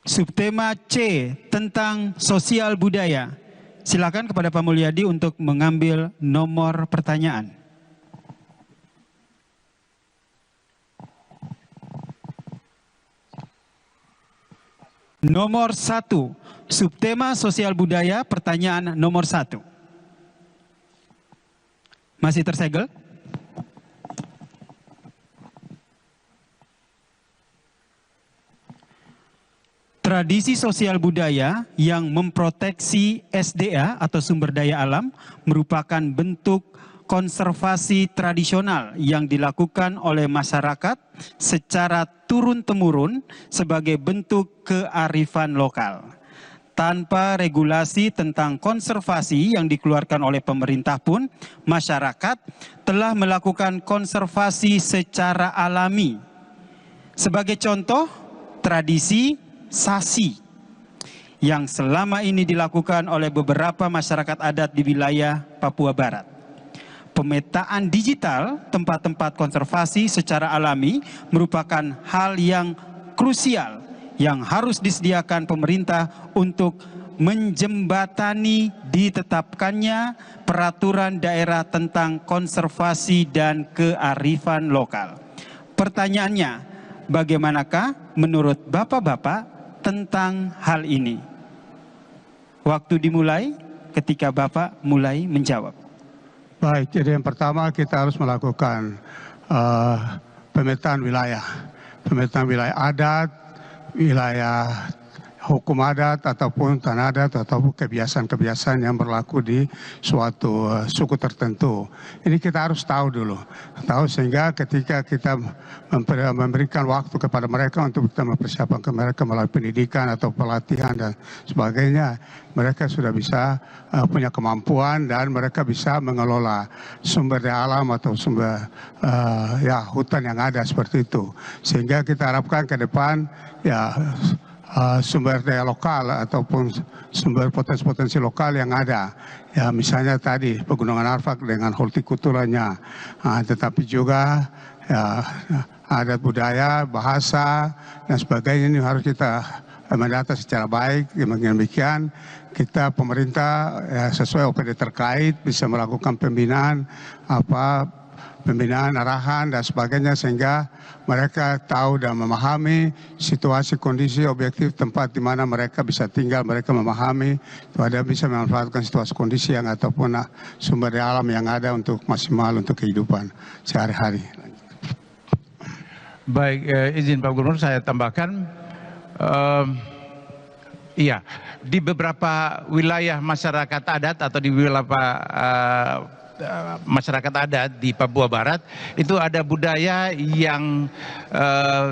Subtema C tentang sosial budaya. Silakan kepada Pak Mulyadi untuk mengambil nomor pertanyaan. Nomor 1, subtema sosial budaya, pertanyaan nomor 1. Masih tersegel? Tradisi sosial budaya yang memproteksi SDA atau sumber daya alam merupakan bentuk konservasi tradisional yang dilakukan oleh masyarakat secara turun-temurun sebagai bentuk kearifan lokal. Tanpa regulasi tentang konservasi yang dikeluarkan oleh pemerintah pun, masyarakat telah melakukan konservasi secara alami. Sebagai contoh, tradisi sasi yang selama ini dilakukan oleh beberapa masyarakat adat di wilayah Papua Barat. Pemetaan digital tempat-tempat konservasi secara alami merupakan hal yang krusial yang harus disediakan pemerintah untuk menjembatani ditetapkannya peraturan daerah tentang konservasi dan kearifan lokal. Pertanyaannya, bagaimanakah menurut Bapak-Bapak tentang hal ini? Waktu dimulai ketika Bapak mulai menjawab. Baik, jadi yang pertama kita harus melakukan pemetaan wilayah adat, wilayah hukum adat ataupun tanah adat ataupun kebiasaan-kebiasaan yang berlaku di suatu suku tertentu. Ini kita harus tahu dulu, sehingga ketika kita memberikan waktu kepada mereka untuk kita mempersiapkan ke mereka melalui pendidikan atau pelatihan dan sebagainya, mereka sudah bisa punya kemampuan dan mereka bisa mengelola sumber daya alam atau sumber hutan yang ada seperti itu. Sehingga kita harapkan ke depan sumber daya lokal ataupun sumber potensi-potensi lokal yang ada. Ya misalnya tadi Pegunungan Arfak dengan hortikulturanya, tetapi juga adat budaya, bahasa dan sebagainya ini harus kita mendata secara baik. Dengan demikian kita pemerintah sesuai OPD terkait bisa melakukan pembinaan arahan dan sebagainya sehingga mereka tahu dan memahami situasi kondisi objektif tempat di mana mereka bisa tinggal, mereka memahami pada bisa memanfaatkan situasi kondisi yang ataupun sumber daya alam yang ada untuk maksimal untuk kehidupan sehari-hari. Baik, izin Pak Gubernur saya tambahkan, di beberapa wilayah masyarakat adat atau di beberapa masyarakat adat di Papua Barat itu ada budaya yang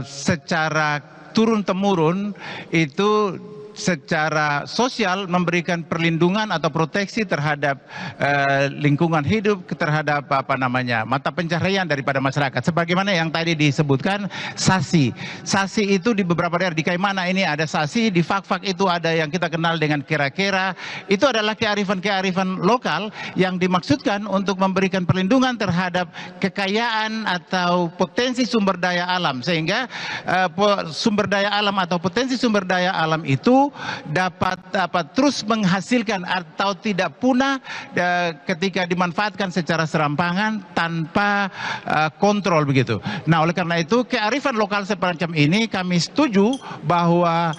secara turun-temurun itu secara sosial memberikan perlindungan atau proteksi terhadap lingkungan hidup, terhadap mata pencaharian daripada masyarakat. Sebagaimana yang tadi disebutkan SASI. SASI itu di beberapa daerah di Kaimana ini ada SASI, di Fak-Fak itu ada yang kita kenal dengan kera-kera. Itu adalah kearifan-kearifan lokal yang dimaksudkan untuk memberikan perlindungan terhadap kekayaan atau potensi sumber daya alam, sehingga sumber daya alam atau potensi sumber daya alam itu dapat terus menghasilkan atau tidak punah ketika dimanfaatkan secara serampangan tanpa kontrol begitu. Nah, oleh karena itu kearifan lokal semacam ini kami setuju bahwa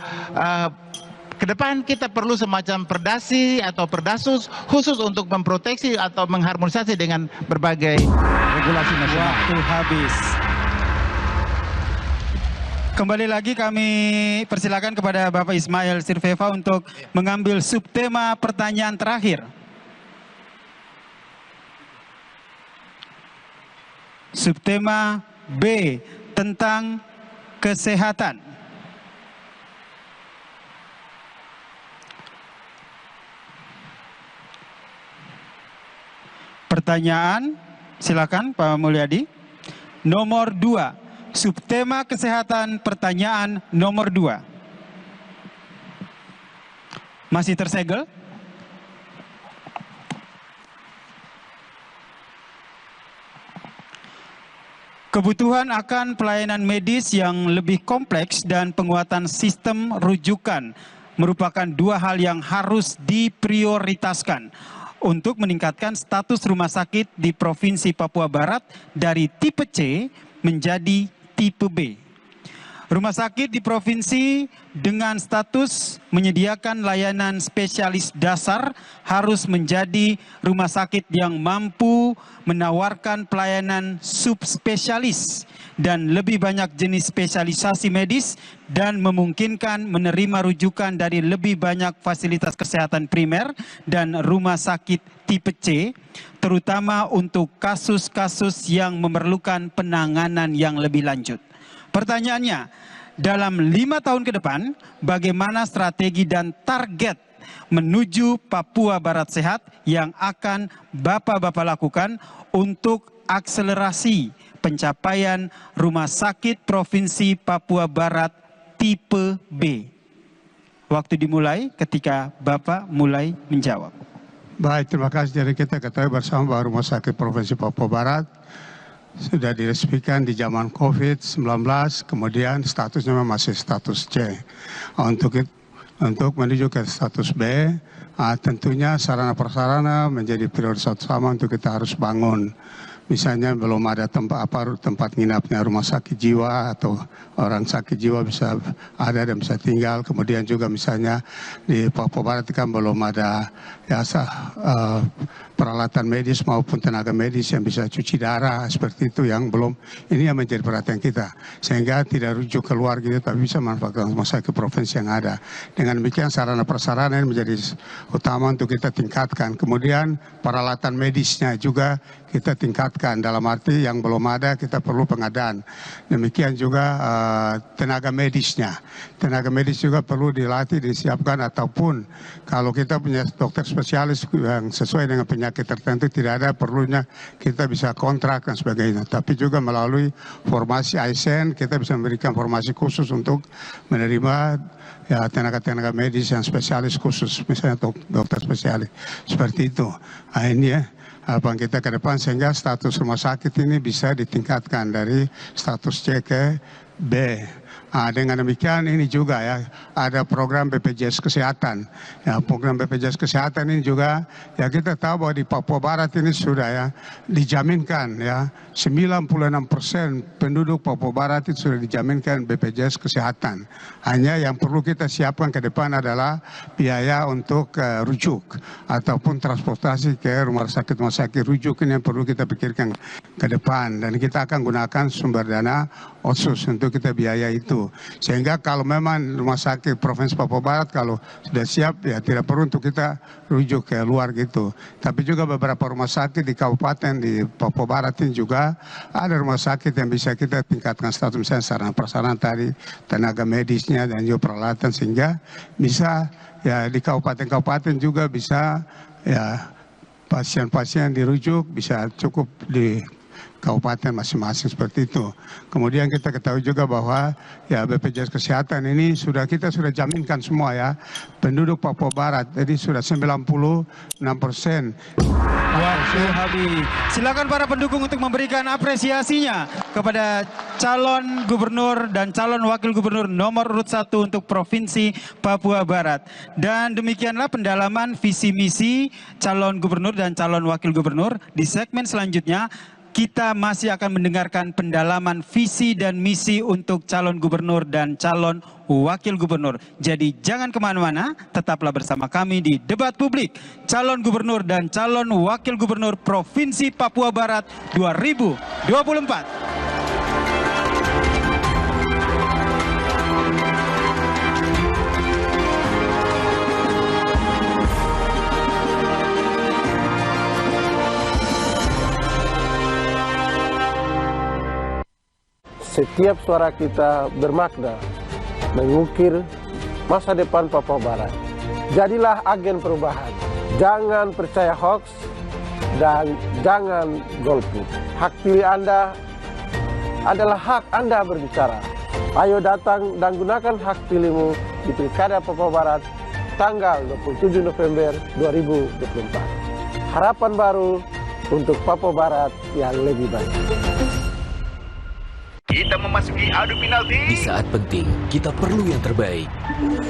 ke depan kita perlu semacam perdasi atau perdasus khusus untuk memproteksi atau mengharmonisasi dengan berbagai regulasi nasional. Waktu habis. Kembali lagi kami persilakan kepada Bapak Ismail Sirveva untuk mengambil subtema pertanyaan terakhir. Subtema B tentang kesehatan. Pertanyaan, silakan Pak Mulyadi. Nomor 2. Subtema kesehatan, pertanyaan nomor 2. Masih tersegel? Kebutuhan akan pelayanan medis yang lebih kompleks dan penguatan sistem rujukan merupakan dua hal yang harus diprioritaskan untuk meningkatkan status rumah sakit di Provinsi Papua Barat dari tipe C menjadi tipe B. Rumah sakit di provinsi dengan status menyediakan layanan spesialis dasar harus menjadi rumah sakit yang mampu menawarkan pelayanan subspesialis dan lebih banyak jenis spesialisasi medis dan memungkinkan menerima rujukan dari lebih banyak fasilitas kesehatan primer dan rumah sakit tipe C, terutama untuk kasus-kasus yang memerlukan penanganan yang lebih lanjut. Pertanyaannya, dalam 5 tahun ke depan, bagaimana strategi dan target menuju Papua Barat sehat yang akan Bapak-Bapak lakukan untuk akselerasi pencapaian Rumah Sakit Provinsi Papua Barat tipe B? Waktu dimulai ketika Bapak mulai menjawab. Baik, terima kasih. Jadi kita ketahui bersama bahwa Rumah Sakit Provinsi Papua Barat sudah diresmikan di zaman COVID-19, kemudian statusnya masih status C. Untuk menuju ke status B, tentunya sarana-prasarana menjadi prioritas utama untuk kita harus bangun. Misalnya belum ada tempat nginapnya rumah sakit jiwa atau orang sakit jiwa bisa ada dan bisa tinggal. Kemudian juga misalnya di Papua Barat kan belum ada peralatan medis maupun tenaga medis yang bisa cuci darah seperti itu yang belum. Ini yang menjadi perhatian kita sehingga tidak rujuk keluar gitu tapi bisa manfaatkan rumah sakit provinsi yang ada. Dengan demikian sarana prasarana ini menjadi utama untuk kita tingkatkan. Kemudian peralatan medisnya juga kita tingkatkan, dalam arti yang belum ada kita perlu pengadaan. Demikian juga tenaga medisnya. Tenaga medis juga perlu dilatih, disiapkan, ataupun kalau kita punya dokter spesialis yang sesuai dengan penyakit tertentu tidak ada, perlunya kita bisa kontrak dan sebagainya. Tapi juga melalui formasi ASN kita bisa memberikan formasi khusus untuk menerima tenaga-tenaga medis yang spesialis khusus, misalnya dokter spesialis. Seperti itu. Nah, ini ya harapan kita ke depan sehingga status rumah sakit ini bisa ditingkatkan dari status C ke B. Dengan demikian ini juga ya ada program BPJS Kesehatan. Ya, program BPJS Kesehatan ini juga ya kita tahu bahwa di Papua Barat ini sudah ya dijaminkan ya 96% penduduk Papua Barat itu sudah dijaminkan BPJS Kesehatan. Hanya yang perlu kita siapkan ke depan adalah biaya untuk rujuk ataupun transportasi ke rumah sakit rujuk ini yang perlu kita pikirkan ke depan dan kita akan gunakan sumber dana otsus untuk kita biaya itu. itu. Sehingga kalau memang rumah sakit Provinsi Papua Barat kalau sudah siap ya tidak perlu untuk kita rujuk ke luar gitu. Tapi juga beberapa rumah sakit di kabupaten di Papua Barat ini juga ada rumah sakit yang bisa kita tingkatkan status misalnya sarana prasarana tadi, tenaga medisnya dan juga peralatan sehingga bisa ya di kabupaten-kabupaten juga bisa ya pasien-pasien dirujuk bisa cukup di kabupaten masing-masing seperti itu. Kemudian kita ketahui juga bahwa ya BPJS Kesehatan ini kita sudah jaminkan semua ya penduduk Papua Barat. Jadi sudah 96%. Waktu habis. Silakan para pendukung untuk memberikan apresiasinya kepada calon gubernur dan calon wakil gubernur nomor urut 1 untuk Provinsi Papua Barat. Dan demikianlah pendalaman visi misi calon gubernur dan calon wakil gubernur. Di segmen selanjutnya kita masih akan mendengarkan pendalaman visi dan misi untuk calon gubernur dan calon wakil gubernur. Jadi jangan kemana-mana, tetaplah bersama kami di Debat Publik Calon Gubernur dan Calon Wakil Gubernur Provinsi Papua Barat 2024. Setiap suara kita bermakna mengukir masa depan Papua Barat. Jadilah agen perubahan. Jangan percaya hoax dan jangan golput. Hak pilih Anda adalah hak Anda berbicara. Ayo datang dan gunakan hak pilihmu di Pilkada Papua Barat tanggal 27 November 2024. Harapan baru untuk Papua Barat yang lebih baik. Kita memasuki adu penalti. Di saat penting, kita perlu yang terbaik.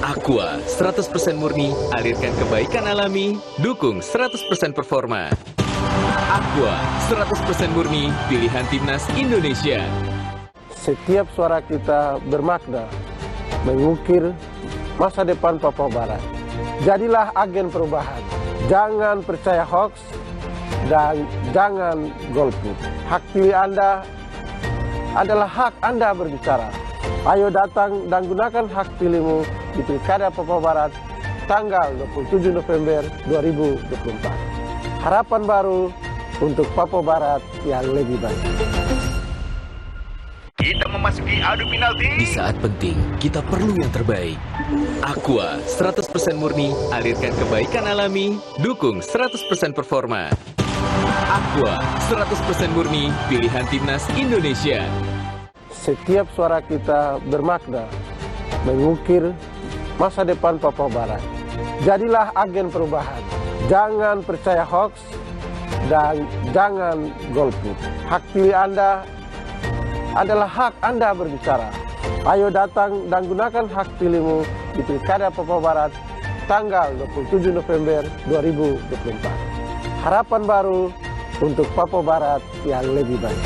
Aqua 100% murni, alirkan kebaikan alami, dukung 100% performa. Aqua 100% murni, pilihan timnas Indonesia. Setiap suara kita bermakna mengukir masa depan Papua Barat. Jadilah agen perubahan. Jangan percaya hoax dan jangan golput. Hak pilih Anda adalah hak Anda berbicara. Ayo datang dan gunakan hak pilihmu di Pilkada Papua Barat tanggal 27 November 2024. Harapan baru untuk Papua Barat yang lebih baik. Kita memasuki adu penalti. Di saat penting, kita perlu yang terbaik. Aqua 100% murni, alirkan kebaikan alami, dukung 100% performa. Aqua 100% murni, pilihan timnas Indonesia. Setiap suara kita bermakna mengukir masa depan Papua Barat. Jadilah agen perubahan. Jangan percaya hoax dan jangan golput. Hak pilih Anda adalah hak Anda berbicara. Ayo datang dan gunakan hak pilihmu di Pilkada Papua Barat tanggal 27 November 2024. Harapan baru untuk Papua Barat yang lebih baik.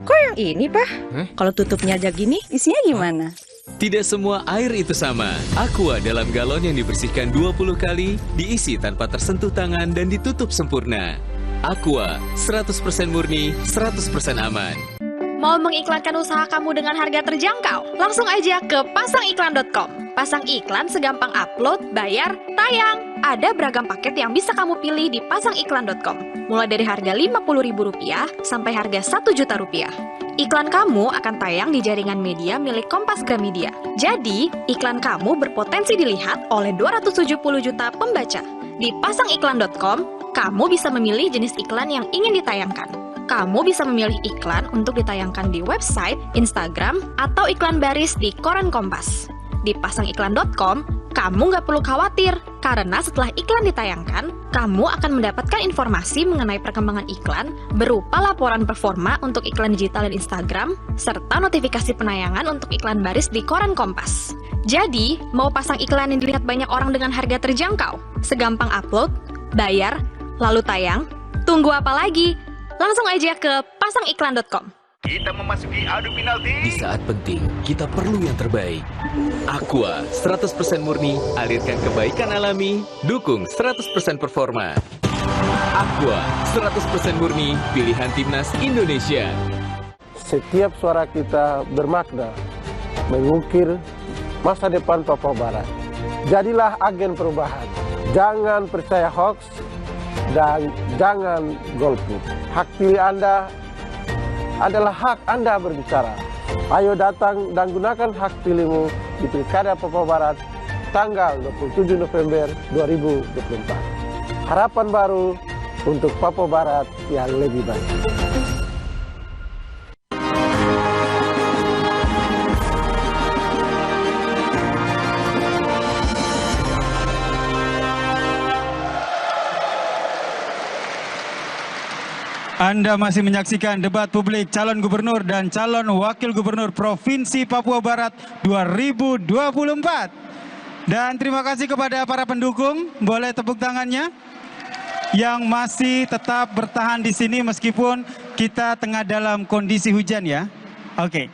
Kok yang ini, Pak? Kalau tutupnya aja gini, isinya gimana? Tidak semua air itu sama. Aqua dalam galon yang dibersihkan 20 kali, diisi tanpa tersentuh tangan dan ditutup sempurna. Aqua 100% murni, 100% aman. Mau mengiklankan usaha kamu dengan harga terjangkau? Langsung aja ke pasangiklan.com. Pasang iklan segampang upload, bayar, tayang. Ada beragam paket yang bisa kamu pilih di pasangiklan.com. Mulai dari harga Rp50.000 sampai harga Rp1.000.000. Iklan kamu akan tayang di jaringan media milik Kompas Gramedia. Jadi, iklan kamu berpotensi dilihat oleh 270 juta pembaca. Di pasangiklan.com, kamu bisa memilih jenis iklan yang ingin ditayangkan. Kamu bisa memilih iklan untuk ditayangkan di website, Instagram, atau iklan baris di koran Kompas. Di pasangiklan.com, kamu nggak perlu khawatir, karena setelah iklan ditayangkan, kamu akan mendapatkan informasi mengenai perkembangan iklan berupa laporan performa untuk iklan digital dan Instagram, serta notifikasi penayangan untuk iklan baris di koran Kompas. Jadi, mau pasang iklan yang dilihat banyak orang dengan harga terjangkau? Segampang upload, bayar, lalu tayang? Tunggu apa lagi? Langsung aja ke pasangiklan.com. Kita memasuki adu penalti. Di saat penting, kita perlu yang terbaik. Aqua 100% murni, alirkan kebaikan alami, dukung 100% performa. Aqua 100% murni, pilihan timnas Indonesia. setiap suara kita bermakna mengukir masa depan Papua Barat. Jadilah agen perubahan. Jangan percaya hoax dan jangan golput. Hak pilih Anda adalah hak Anda berbicara. Ayo datang dan gunakan hak pilihmu di Pilkada Papua Barat tanggal 27 November 2024. Harapan baru untuk Papua Barat yang lebih baik. Anda masih menyaksikan debat publik calon gubernur dan calon wakil gubernur Provinsi Papua Barat 2024. Dan terima kasih kepada para pendukung, boleh tepuk tangannya, yang masih tetap bertahan di sini meskipun kita tengah dalam kondisi hujan ya. Oke.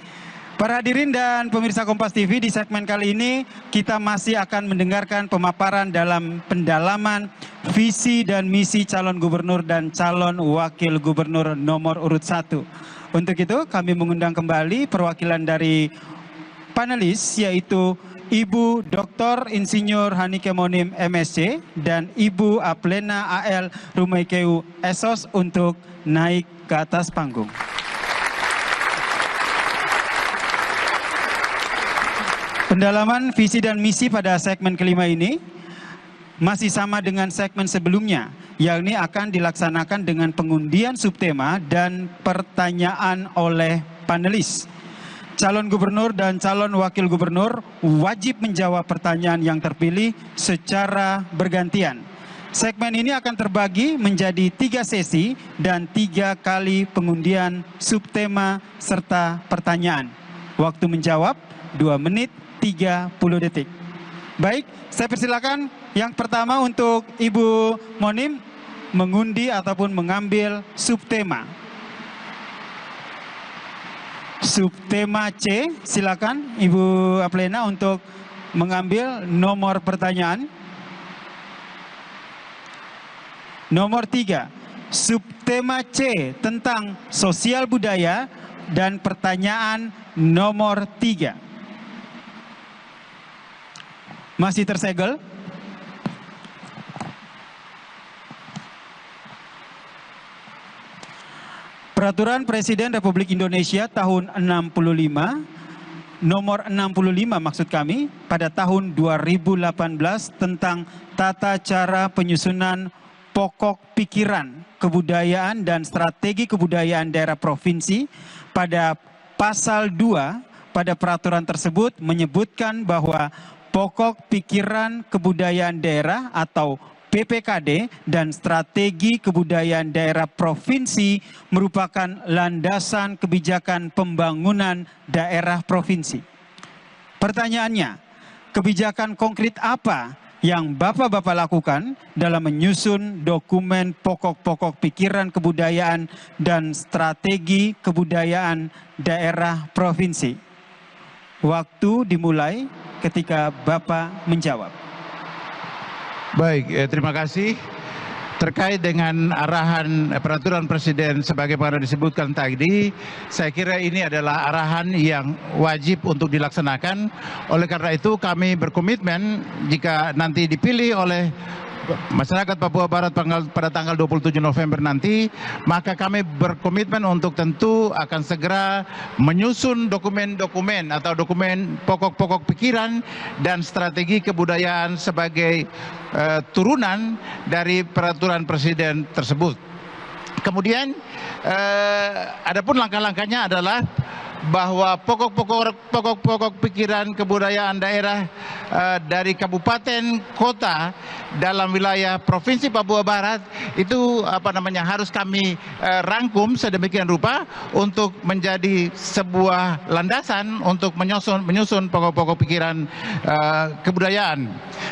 Para hadirin dan pemirsa Kompas TV, di segmen kali ini kita masih akan mendengarkan pemaparan dalam pendalaman visi dan misi calon gubernur dan calon wakil gubernur nomor urut 1. Untuk itu kami mengundang kembali perwakilan dari panelis, yaitu Ibu Dr. Insinyur Hanike Monim MSc dan Ibu Aplena AL Rumaikeu Esos untuk naik ke atas panggung. Pendalaman visi dan misi pada segmen kelima ini masih sama dengan segmen sebelumnya, yakni akan dilaksanakan dengan pengundian subtema dan pertanyaan oleh panelis. Calon gubernur dan calon wakil gubernur wajib menjawab pertanyaan yang terpilih secara bergantian. Segmen ini akan terbagi menjadi 3 sesi dan 3 kali pengundian subtema serta pertanyaan. Waktu menjawab 2 menit 30 detik. Baik, saya persilakan yang pertama untuk Ibu Monim mengundi ataupun mengambil subtema. Subtema C, silakan Ibu Aplena untuk mengambil nomor pertanyaan. Nomor 3, subtema C tentang sosial budaya dan pertanyaan nomor 3. Masih tersegel? Peraturan Presiden Republik Indonesia tahun 65, nomor 65 maksud kami, pada tahun 2018 tentang tata cara penyusunan pokok pikiran, kebudayaan dan strategi kebudayaan daerah provinsi. Pada pasal 2 pada peraturan tersebut menyebutkan bahwa pokok pikiran kebudayaan daerah atau PPKD dan strategi kebudayaan daerah provinsi merupakan landasan kebijakan pembangunan daerah provinsi. Pertanyaannya, kebijakan konkret apa yang Bapak-Bapak lakukan dalam menyusun dokumen pokok-pokok pikiran kebudayaan dan strategi kebudayaan daerah provinsi? Waktu dimulai ketika Bapak menjawab. Baik, terima kasih. Terkait dengan arahan peraturan Presiden sebagaimana disebutkan tadi, saya kira ini adalah arahan yang wajib untuk dilaksanakan. Oleh karena itu kami berkomitmen jika nanti dipilih oleh masyarakat Papua Barat pada tanggal 27 November nanti, maka kami berkomitmen untuk tentu akan segera menyusun dokumen-dokumen atau dokumen pokok-pokok pikiran dan strategi kebudayaan sebagai turunan dari peraturan Presiden tersebut. Kemudian adapun langkah-langkahnya adalah bahwa pokok-pokok pikiran kebudayaan daerah dari kabupaten kota dalam wilayah Provinsi Papua Barat itu harus kami rangkum sedemikian rupa untuk menjadi sebuah landasan untuk menyusun pokok-pokok pikiran kebudayaan.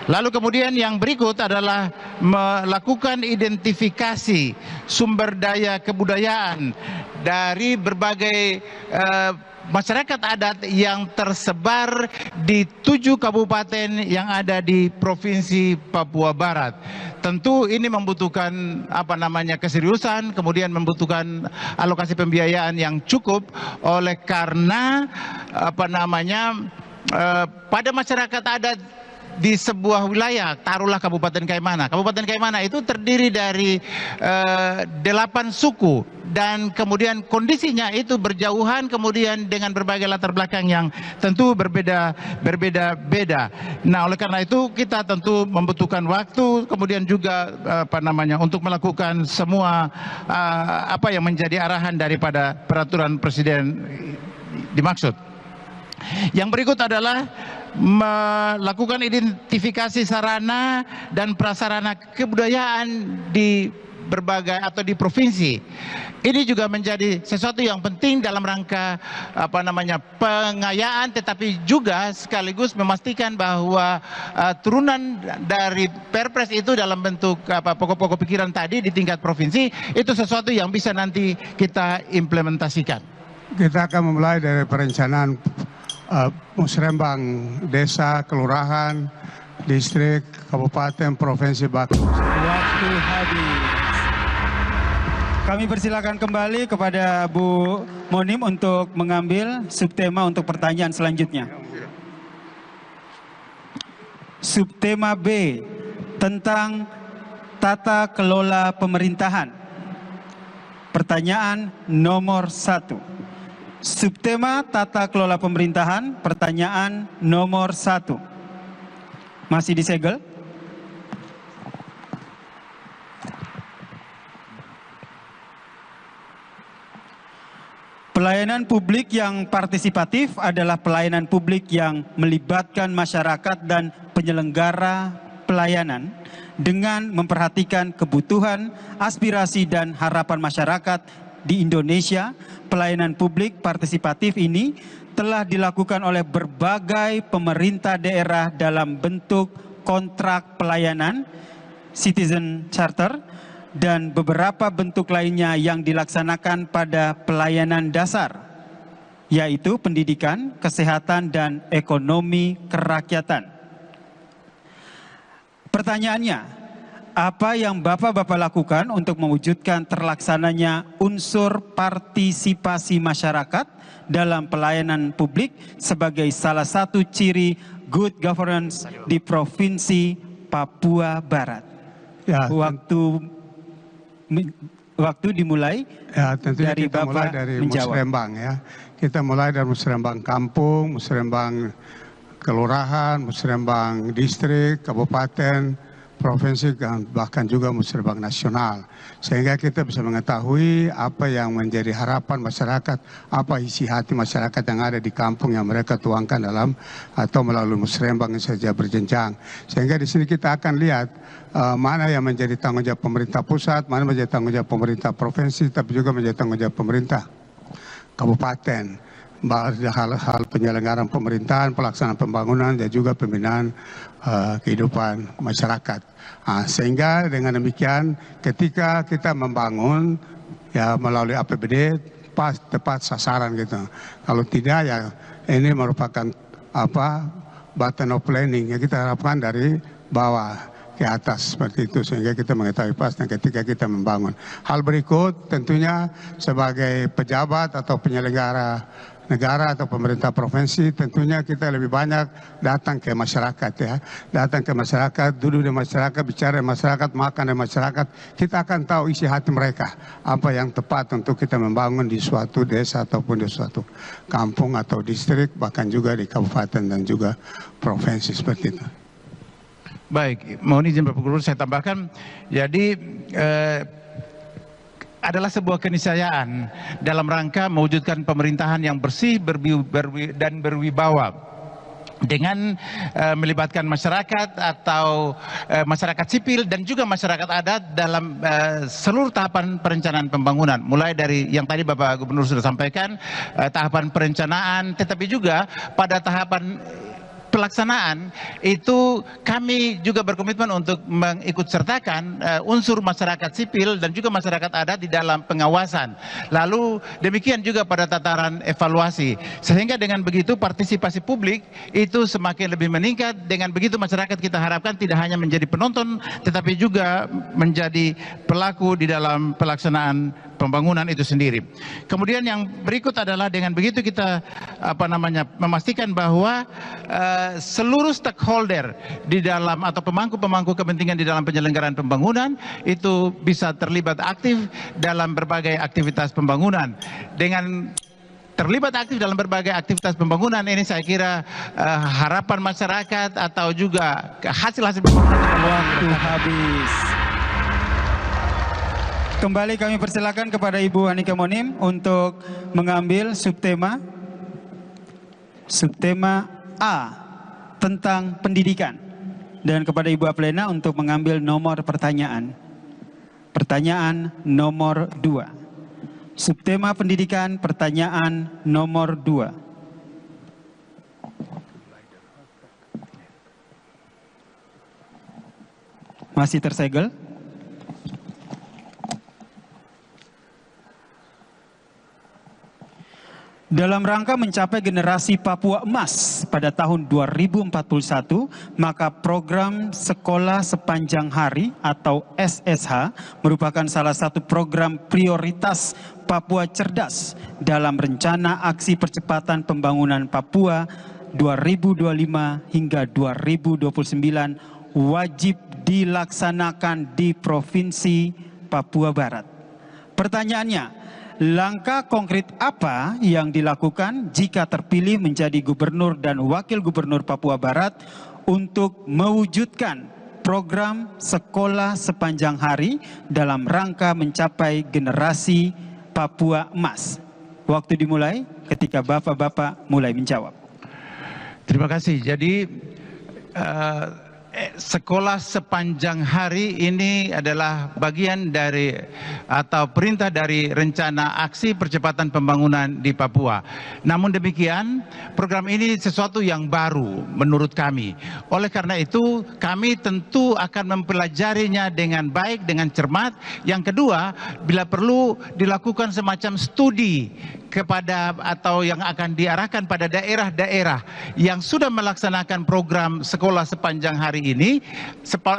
Lalu kemudian yang berikut adalah melakukan identifikasi sumber daya kebudayaan dari berbagai masyarakat adat yang tersebar di 7 kabupaten yang ada di Provinsi Papua Barat. Tentu ini membutuhkan keseriusan, kemudian membutuhkan alokasi pembiayaan yang cukup, oleh karena pada masyarakat adat di sebuah wilayah, taruhlah Kabupaten Kaimana. Kabupaten Kaimana itu terdiri dari 8 suku, dan kemudian kondisinya itu berjauhan, kemudian dengan berbagai latar belakang yang tentu berbeda-beda. Nah, oleh karena itu kita tentu membutuhkan waktu, kemudian juga untuk melakukan semua apa yang menjadi arahan daripada peraturan presiden dimaksud. Yang berikut adalah melakukan identifikasi sarana dan prasarana kebudayaan di berbagai atau di provinsi. Ini juga menjadi sesuatu yang penting dalam rangka pengayaan, tetapi juga sekaligus memastikan bahwa turunan dari Perpres itu dalam bentuk pokok-pokok pikiran tadi di tingkat provinsi itu sesuatu yang bisa nanti kita implementasikan. Kita akan memulai dari perencanaan musrembang desa, kelurahan, distrik, kabupaten, provinsi, bahkan. Waktu habis. Kami persilakan kembali kepada Bu Monim untuk mengambil subtema untuk pertanyaan selanjutnya. Subtema B tentang tata kelola pemerintahan. Pertanyaan nomor 1. Subtema tata kelola pemerintahan, pertanyaan nomor 1. Masih disegel? Pelayanan publik yang partisipatif adalah pelayanan publik yang melibatkan masyarakat dan penyelenggara pelayanan dengan memperhatikan kebutuhan, aspirasi, dan harapan masyarakat di Indonesia. Pelayanan publik partisipatif ini telah dilakukan oleh berbagai pemerintah daerah dalam bentuk kontrak pelayanan, citizen charter, dan beberapa bentuk lainnya yang dilaksanakan pada pelayanan dasar, yaitu pendidikan, kesehatan, dan ekonomi kerakyatan. Pertanyaannya, apa yang Bapak-Bapak lakukan untuk mewujudkan terlaksananya unsur partisipasi masyarakat dalam pelayanan publik sebagai salah satu ciri good governance di Provinsi Papua Barat? Ya, waktu dimulai. Ya, tentunya dari kita Bapak mulai dari musrembang ya. Kita mulai dari musrembang kampung, musrembang kelurahan, musrembang distrik, kabupaten, provinsi, bahkan juga musrembang nasional. Sehingga kita bisa mengetahui apa yang menjadi harapan masyarakat, apa isi hati masyarakat yang ada di kampung yang mereka tuangkan dalam atau melalui musrembang saja berjenjang. Sehingga di sini kita akan lihat mana yang menjadi tanggung jawab pemerintah pusat, mana menjadi tanggung jawab pemerintah provinsi, tapi juga menjadi tanggung jawab pemerintah kabupaten. Hal-hal penyelenggaraan pemerintahan, pelaksanaan pembangunan, dan juga pembinaan kehidupan masyarakat. Sehingga dengan demikian ketika kita membangun ya melalui APBD pas tepat sasaran gitu. Kalau tidak ya ini merupakan button of planning yang kita harapkan dari bawah ke atas seperti itu, sehingga kita mengetahui pas dan ketika kita membangun. Hal berikut tentunya sebagai pejabat atau penyelenggara negara atau pemerintah provinsi, tentunya kita lebih banyak datang ke masyarakat ya. Datang ke masyarakat, duduk di masyarakat, bicara di masyarakat, makan di masyarakat. Kita akan tahu isi hati mereka, apa yang tepat untuk kita membangun di suatu desa ataupun di suatu kampung atau distrik, bahkan juga di kabupaten dan juga provinsi seperti itu. Baik, mohon izin Bapak Gubernur saya tambahkan. Jadi adalah sebuah keniscayaan dalam rangka mewujudkan pemerintahan yang bersih dan berwibawa dengan melibatkan masyarakat atau masyarakat sipil dan juga masyarakat adat dalam seluruh tahapan perencanaan pembangunan, mulai dari yang tadi Bapak Gubernur sudah sampaikan, tahapan perencanaan, tetapi juga pada tahapan pelaksanaan itu kami juga berkomitmen untuk mengikut sertakan unsur masyarakat sipil dan juga masyarakat adat di dalam pengawasan. Lalu demikian juga pada tataran evaluasi. Sehingga dengan begitu partisipasi publik itu semakin lebih meningkat. Dengan begitu masyarakat kita harapkan tidak hanya menjadi penonton tetapi juga menjadi pelaku di dalam pelaksanaan pembangunan itu sendiri. Kemudian yang berikut adalah dengan begitu kita memastikan bahwa seluruh stakeholder di dalam atau pemangku-pemangku kepentingan di dalam penyelenggaraan pembangunan itu bisa terlibat aktif dalam berbagai aktivitas pembangunan. Dengan terlibat aktif dalam berbagai aktivitas pembangunan ini saya kira harapan masyarakat atau juga hasil-hasil pembangunan waktu habis. Kembali kami persilakan kepada Ibu Anika Monim untuk mengambil subtema A tentang pendidikan, dan kepada Ibu Aplena untuk mengambil nomor pertanyaan. Pertanyaan nomor 2. Subtema pendidikan, pertanyaan nomor 2. Masih tersegel? Dalam rangka mencapai generasi Papua Emas pada tahun 2041, maka program Sekolah Sepanjang Hari atau SSH merupakan salah satu program prioritas Papua Cerdas dalam rencana aksi percepatan pembangunan Papua 2025 hingga 2029 wajib dilaksanakan di Provinsi Papua Barat. Pertanyaannya, langkah konkret apa yang dilakukan jika terpilih menjadi gubernur dan wakil gubernur Papua Barat untuk mewujudkan program Sekolah Sepanjang Hari dalam rangka mencapai generasi Papua Emas? Waktu dimulai ketika Bapak-Bapak mulai menjawab. Terima kasih. Jadi Sekolah Sepanjang Hari ini adalah bagian dari atau perintah dari rencana aksi percepatan pembangunan di Papua. Namun demikian, program ini sesuatu yang baru menurut kami. Oleh karena itu, kami tentu akan mempelajarinya dengan baik, dengan cermat. Yang kedua, bila perlu dilakukan semacam studi kepada atau yang akan diarahkan pada daerah-daerah yang sudah melaksanakan program Sekolah Sepanjang Hari ini,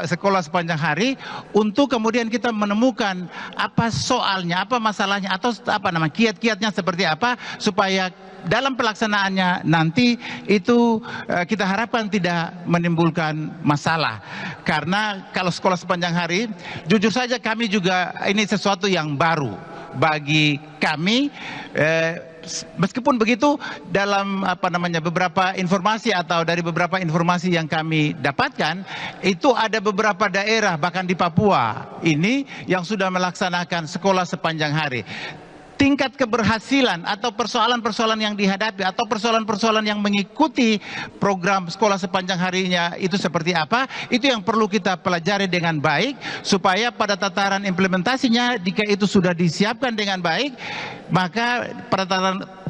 Sekolah Sepanjang Hari, untuk kemudian kita menemukan apa soalnya, apa masalahnya, atau kiat-kiatnya seperti apa supaya dalam pelaksanaannya nanti itu kita harapkan tidak menimbulkan masalah. Karena kalau Sekolah Sepanjang Hari, jujur saja kami juga ini sesuatu yang baru bagi kami. Meskipun begitu, dalam beberapa informasi atau dari beberapa informasi yang kami dapatkan, itu ada beberapa daerah bahkan di Papua ini yang sudah melaksanakan Sekolah Sepanjang Hari. Tingkat keberhasilan atau persoalan-persoalan yang dihadapi atau persoalan-persoalan yang mengikuti program Sekolah Sepanjang Harinya itu seperti apa, itu yang perlu kita pelajari dengan baik supaya pada tataran implementasinya, jika itu sudah disiapkan dengan baik, maka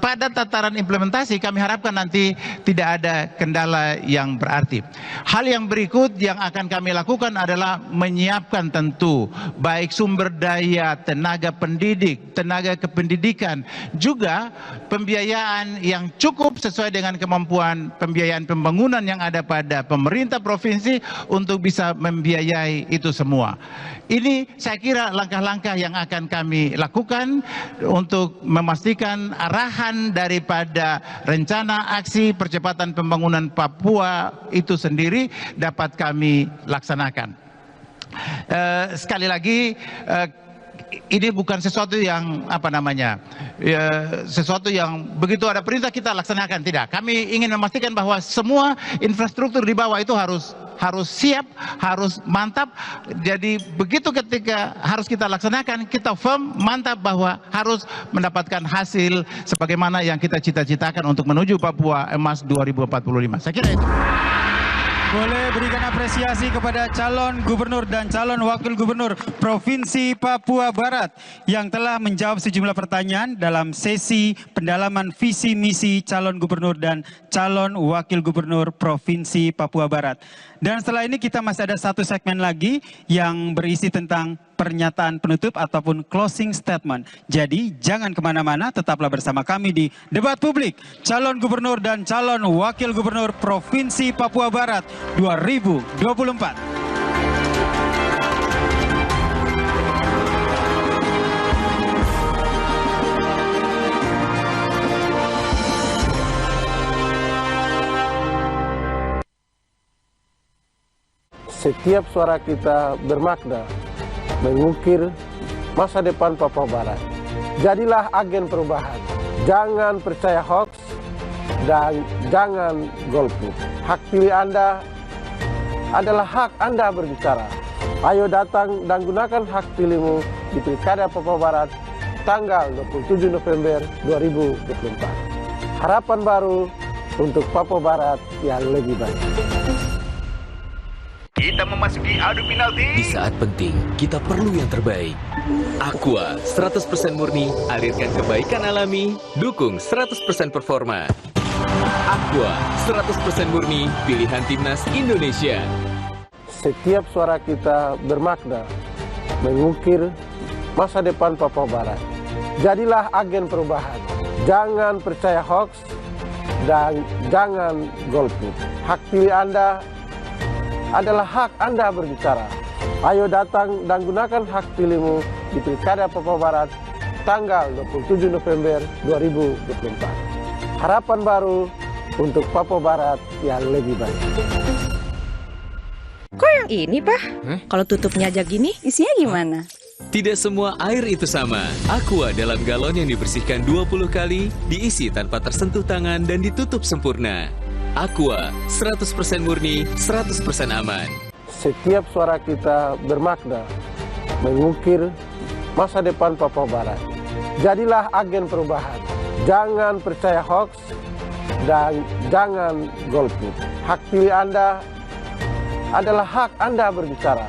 pada tataran implementasi kami harapkan nanti tidak ada kendala yang berarti. Hal yang berikut yang akan kami lakukan adalah menyiapkan tentu baik sumber daya, tenaga pendidik, tenaga kependidikan, juga pembiayaan yang cukup sesuai dengan kemampuan pembiayaan pembangunan yang ada pada pemerintah provinsi untuk bisa membiayai itu semua. Ini saya kira langkah-langkah yang akan kami lakukan untuk memastikan arahan daripada rencana aksi percepatan pembangunan Papua itu sendiri dapat kami laksanakan. Sekali lagi, ini bukan sesuatu yang sesuatu yang begitu ada perintah kita laksanakan, tidak. Kami ingin memastikan bahwa semua infrastruktur di bawah itu harus siap, harus mantap. Jadi begitu ketika harus kita laksanakan, kita firm, mantap bahwa harus mendapatkan hasil sebagaimana yang kita cita-citakan untuk menuju Papua Emas 2045. Saya kira itu. Boleh berikan apresiasi kepada calon gubernur dan calon wakil gubernur Provinsi Papua Barat yang telah menjawab sejumlah pertanyaan dalam sesi pendalaman visi misi calon gubernur dan calon wakil gubernur Provinsi Papua Barat. Dan setelah ini kita masih ada satu segmen lagi yang berisi tentang pernyataan penutup ataupun closing statement. Jadi jangan kemana-mana, tetaplah bersama kami di Debat Publik Calon Gubernur dan Calon Wakil Gubernur Provinsi Papua Barat 2024. Setiap suara kita bermakna mengukir masa depan Papua Barat. Jadilah agen perubahan. Jangan percaya hoax dan jangan golput. Hak pilih Anda adalah hak Anda berbicara. Ayo datang dan gunakan hak pilihmu di Pilkada Papua Barat tanggal 27 November 2024. Harapan baru untuk Papua Barat yang lebih baik. Kita memasuki adu penalti. Di saat penting, kita perlu yang terbaik. Aqua 100% murni, alirkan kebaikan alami, dukung 100% performa. Aqua 100% murni, pilihan timnas Indonesia. Setiap suara kita bermakna mengukir masa depan Papua Barat. Jadilah agen perubahan. Jangan percaya hoax dan jangan golput. Hak pilih Anda adalah hak Anda berbicara. Ayo datang dan gunakan hak pilihmu di Pilkada Papua Barat tanggal 27 November 2024. Harapan baru untuk Papua Barat yang lebih baik. Kok yang ini, Pak? Kalau tutupnya aja gini, isinya gimana? Tidak semua air itu sama. Aqua dalam galon yang dibersihkan 20 kali, diisi tanpa tersentuh tangan dan ditutup sempurna. Aqua 100% murni, 100% aman. Setiap suara kita bermakna mengukir masa depan Papua Barat. Jadilah agen perubahan. Jangan percaya hoax dan jangan golput. Hak pilih Anda adalah hak Anda berbicara.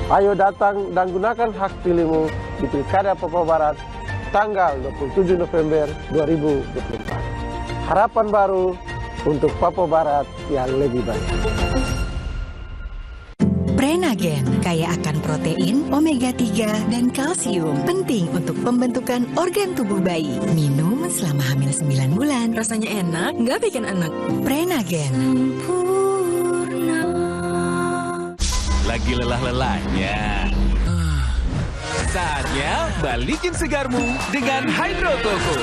Ayo datang dan gunakan hak pilihmu di Pilkada Papua Barat tanggal 27 November 2024. Harapan baru untuk Papua Barat yang lebih baik. Prenagen kaya akan protein, omega 3, dan kalsium. Penting untuk pembentukan organ tubuh bayi. Minum selama hamil 9 bulan. Rasanya enak, nggak bikin anak. Prenagen. Lagi lelah-lelahnya. Saatnya balikin segarmu dengan Hydro Coco.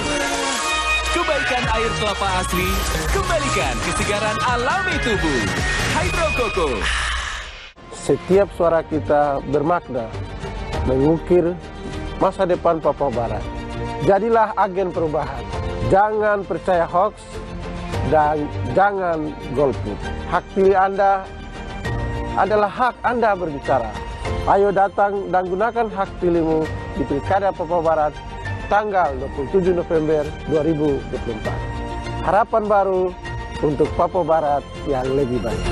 Kebaikan air kelapa asli, kembalikan kesegaran alami tubuh. Hydro Coco. Setiap suara kita bermakna mengukir masa depan Papua Barat. Jadilah agen perubahan. Jangan percaya hoax dan jangan golput. Hak pilih Anda adalah hak Anda berbicara. Ayo datang dan gunakan hak pilihmu di Pilkada Papua Barat tanggal 27 November 2024. Harapan baru untuk Papua Barat yang lebih baik.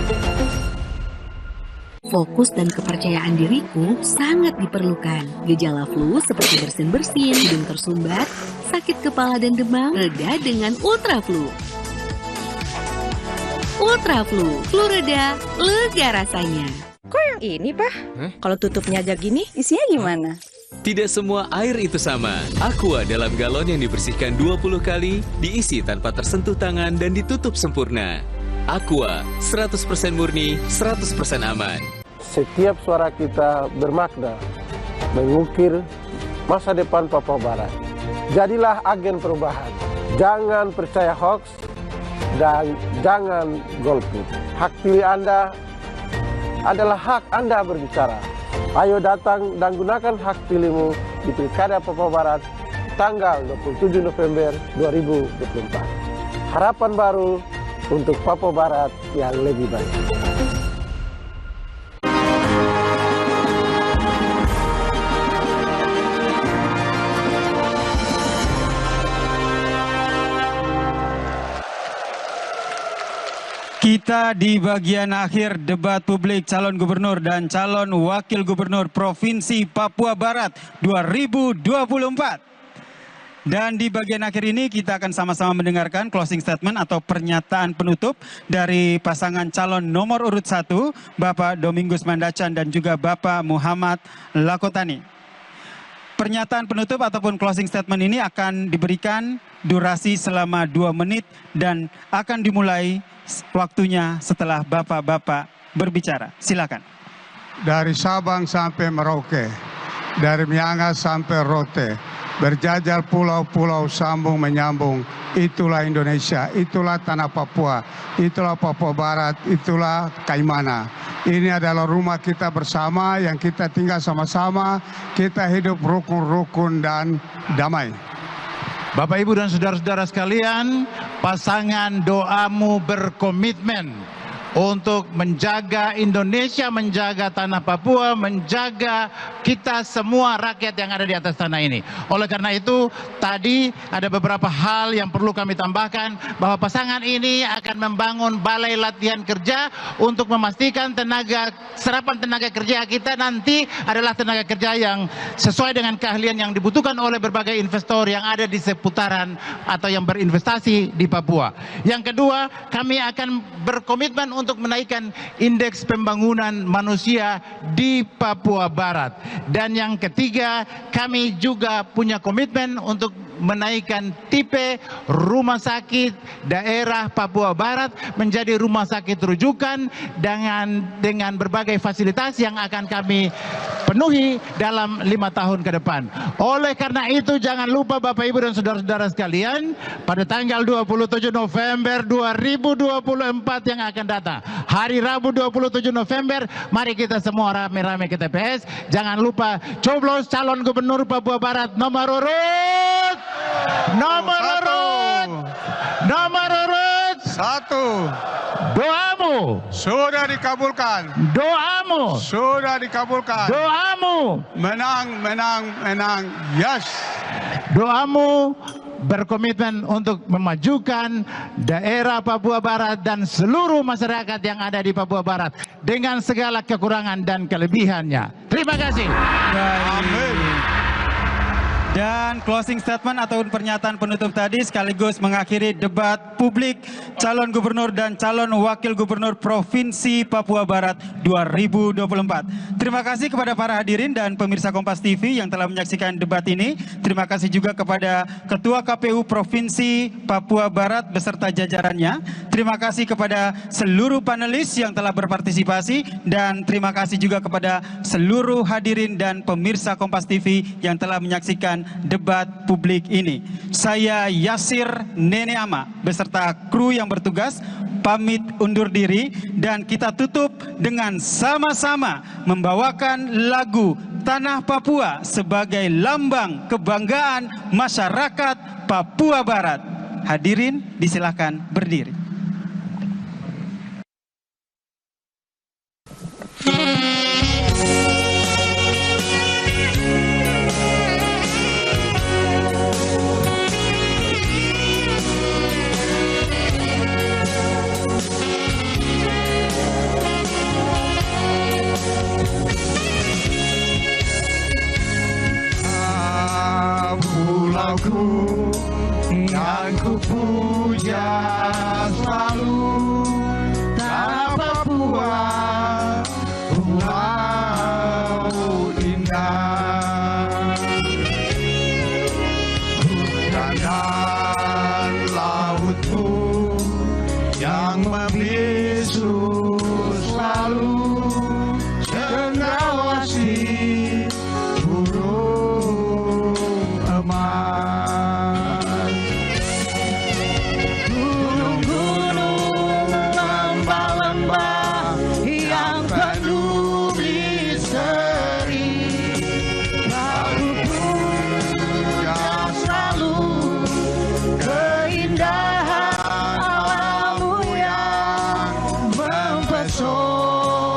Fokus dan kepercayaan diriku sangat diperlukan. Gejala flu seperti bersin-bersin, hidung tersumbat, sakit kepala dan demam reda dengan Ultra Flu. Ultra Flu, flu reda, lega rasanya. Kok yang ini, Pak? Kalau tutupnya aja gini, isinya gimana? Tidak semua air itu sama. Aqua dalam galon yang dibersihkan 20 kali, diisi tanpa tersentuh tangan dan ditutup sempurna. Aqua 100% murni, 100% aman. Setiap suara kita bermakna mengukir masa depan Papua Barat. Jadilah agen perubahan. Jangan percaya hoax dan jangan golput. Hak pilih Anda adalah hak Anda berbicara. Ayo datang dan gunakan hak pilihmu di Pilkada Papua Barat tanggal 27 November 2024. Harapan baru untuk Papua Barat yang lebih baik. Kita di bagian akhir debat publik calon gubernur dan calon wakil gubernur Provinsi Papua Barat 2024. Dan di bagian akhir ini kita akan sama-sama mendengarkan closing statement atau pernyataan penutup dari pasangan calon nomor urut 1, Bapak Domingus Mandacan dan juga Bapak Muhammad Lakotani. Pernyataan penutup ataupun closing statement ini akan diberikan durasi selama 2 menit dan akan dimulai waktunya setelah Bapak-Bapak berbicara. Silakan. Dari Sabang sampai Merauke, dari Miangas sampai Rote, berjajar pulau-pulau sambung menyambung, itulah Indonesia, itulah tanah Papua, itulah Papua Barat, itulah Kaimana. Ini adalah rumah kita bersama yang kita tinggal sama-sama, kita hidup rukun-rukun dan damai. Bapak, Ibu, dan saudara-saudara sekalian, pasangan Doamu berkomitmen untuk menjaga Indonesia, menjaga tanah Papua, menjaga kita semua rakyat yang ada di atas tanah ini. Oleh karena itu, tadi ada beberapa hal yang perlu kami tambahkan, bahwa pasangan ini akan membangun balai latihan kerja untuk memastikan serapan tenaga kerja kita nanti adalah tenaga kerja yang sesuai dengan keahlian yang dibutuhkan oleh berbagai investor yang ada di seputaran atau yang berinvestasi di Papua. Yang kedua, kami akan berkomitmen untuk menaikkan indeks pembangunan manusia di Papua Barat. Dan yang ketiga, kami juga punya komitmen untuk menaikkan tipe rumah sakit daerah Papua Barat menjadi rumah sakit rujukan dengan berbagai fasilitas yang akan kami penuhi dalam 5 tahun ke depan. Oleh karena itu, jangan lupa Bapak, Ibu, dan saudara-saudara sekalian, pada tanggal 27 November 2024 yang akan datang, hari Rabu 27 November, mari kita semua rame-rame ke TPS. Jangan lupa coblos calon gubernur Papua Barat nomor urut 1. Doamu sudah dikabulkan. Doamu sudah dikabulkan. Doamu menang. Yes. Doamu berkomitmen untuk memajukan daerah Papua Barat dan seluruh masyarakat yang ada di Papua Barat dengan segala kekurangan dan kelebihannya. Terima kasih. Amin. Dan closing statement ataupun pernyataan penutup tadi sekaligus mengakhiri debat publik calon gubernur dan calon wakil gubernur Provinsi Papua Barat 2024. Terima kasih kepada para hadirin dan pemirsa Kompas TV yang telah menyaksikan debat ini. Terima kasih juga kepada Ketua KPU Provinsi Papua Barat beserta jajarannya. Terima kasih kepada seluruh panelis yang telah berpartisipasi dan terima kasih juga kepada seluruh hadirin dan pemirsa Kompas TV yang telah menyaksikan debat publik ini. Saya Yasir Nene Ama beserta kru yang bertugas pamit undur diri dan kita tutup dengan sama-sama membawakan lagu Tanah Papua sebagai lambang kebanggaan masyarakat Papua Barat. Hadirin disilakan berdiri. Pulauku yang ku puja selalu, tanah Papua, pulau indah. Hutan dan lautku yang membisu selalu, cendrawasih gunung-gunung, lembah-lembah yang penuh misteri, aku punya selalu keindahan alammu yang mempesona.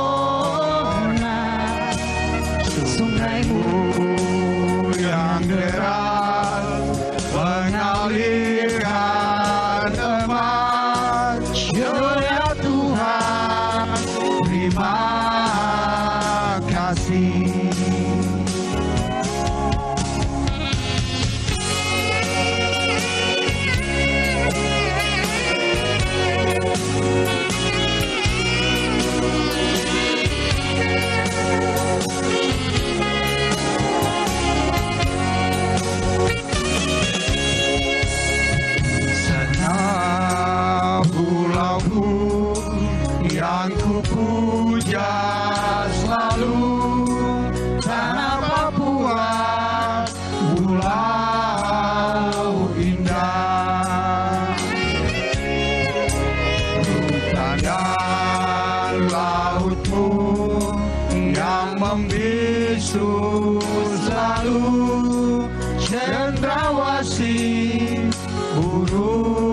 Akan ku puja selalu tanah Papua, pulau indah. Hutan dan lautmu yang membisu selalu, cendrawasih burung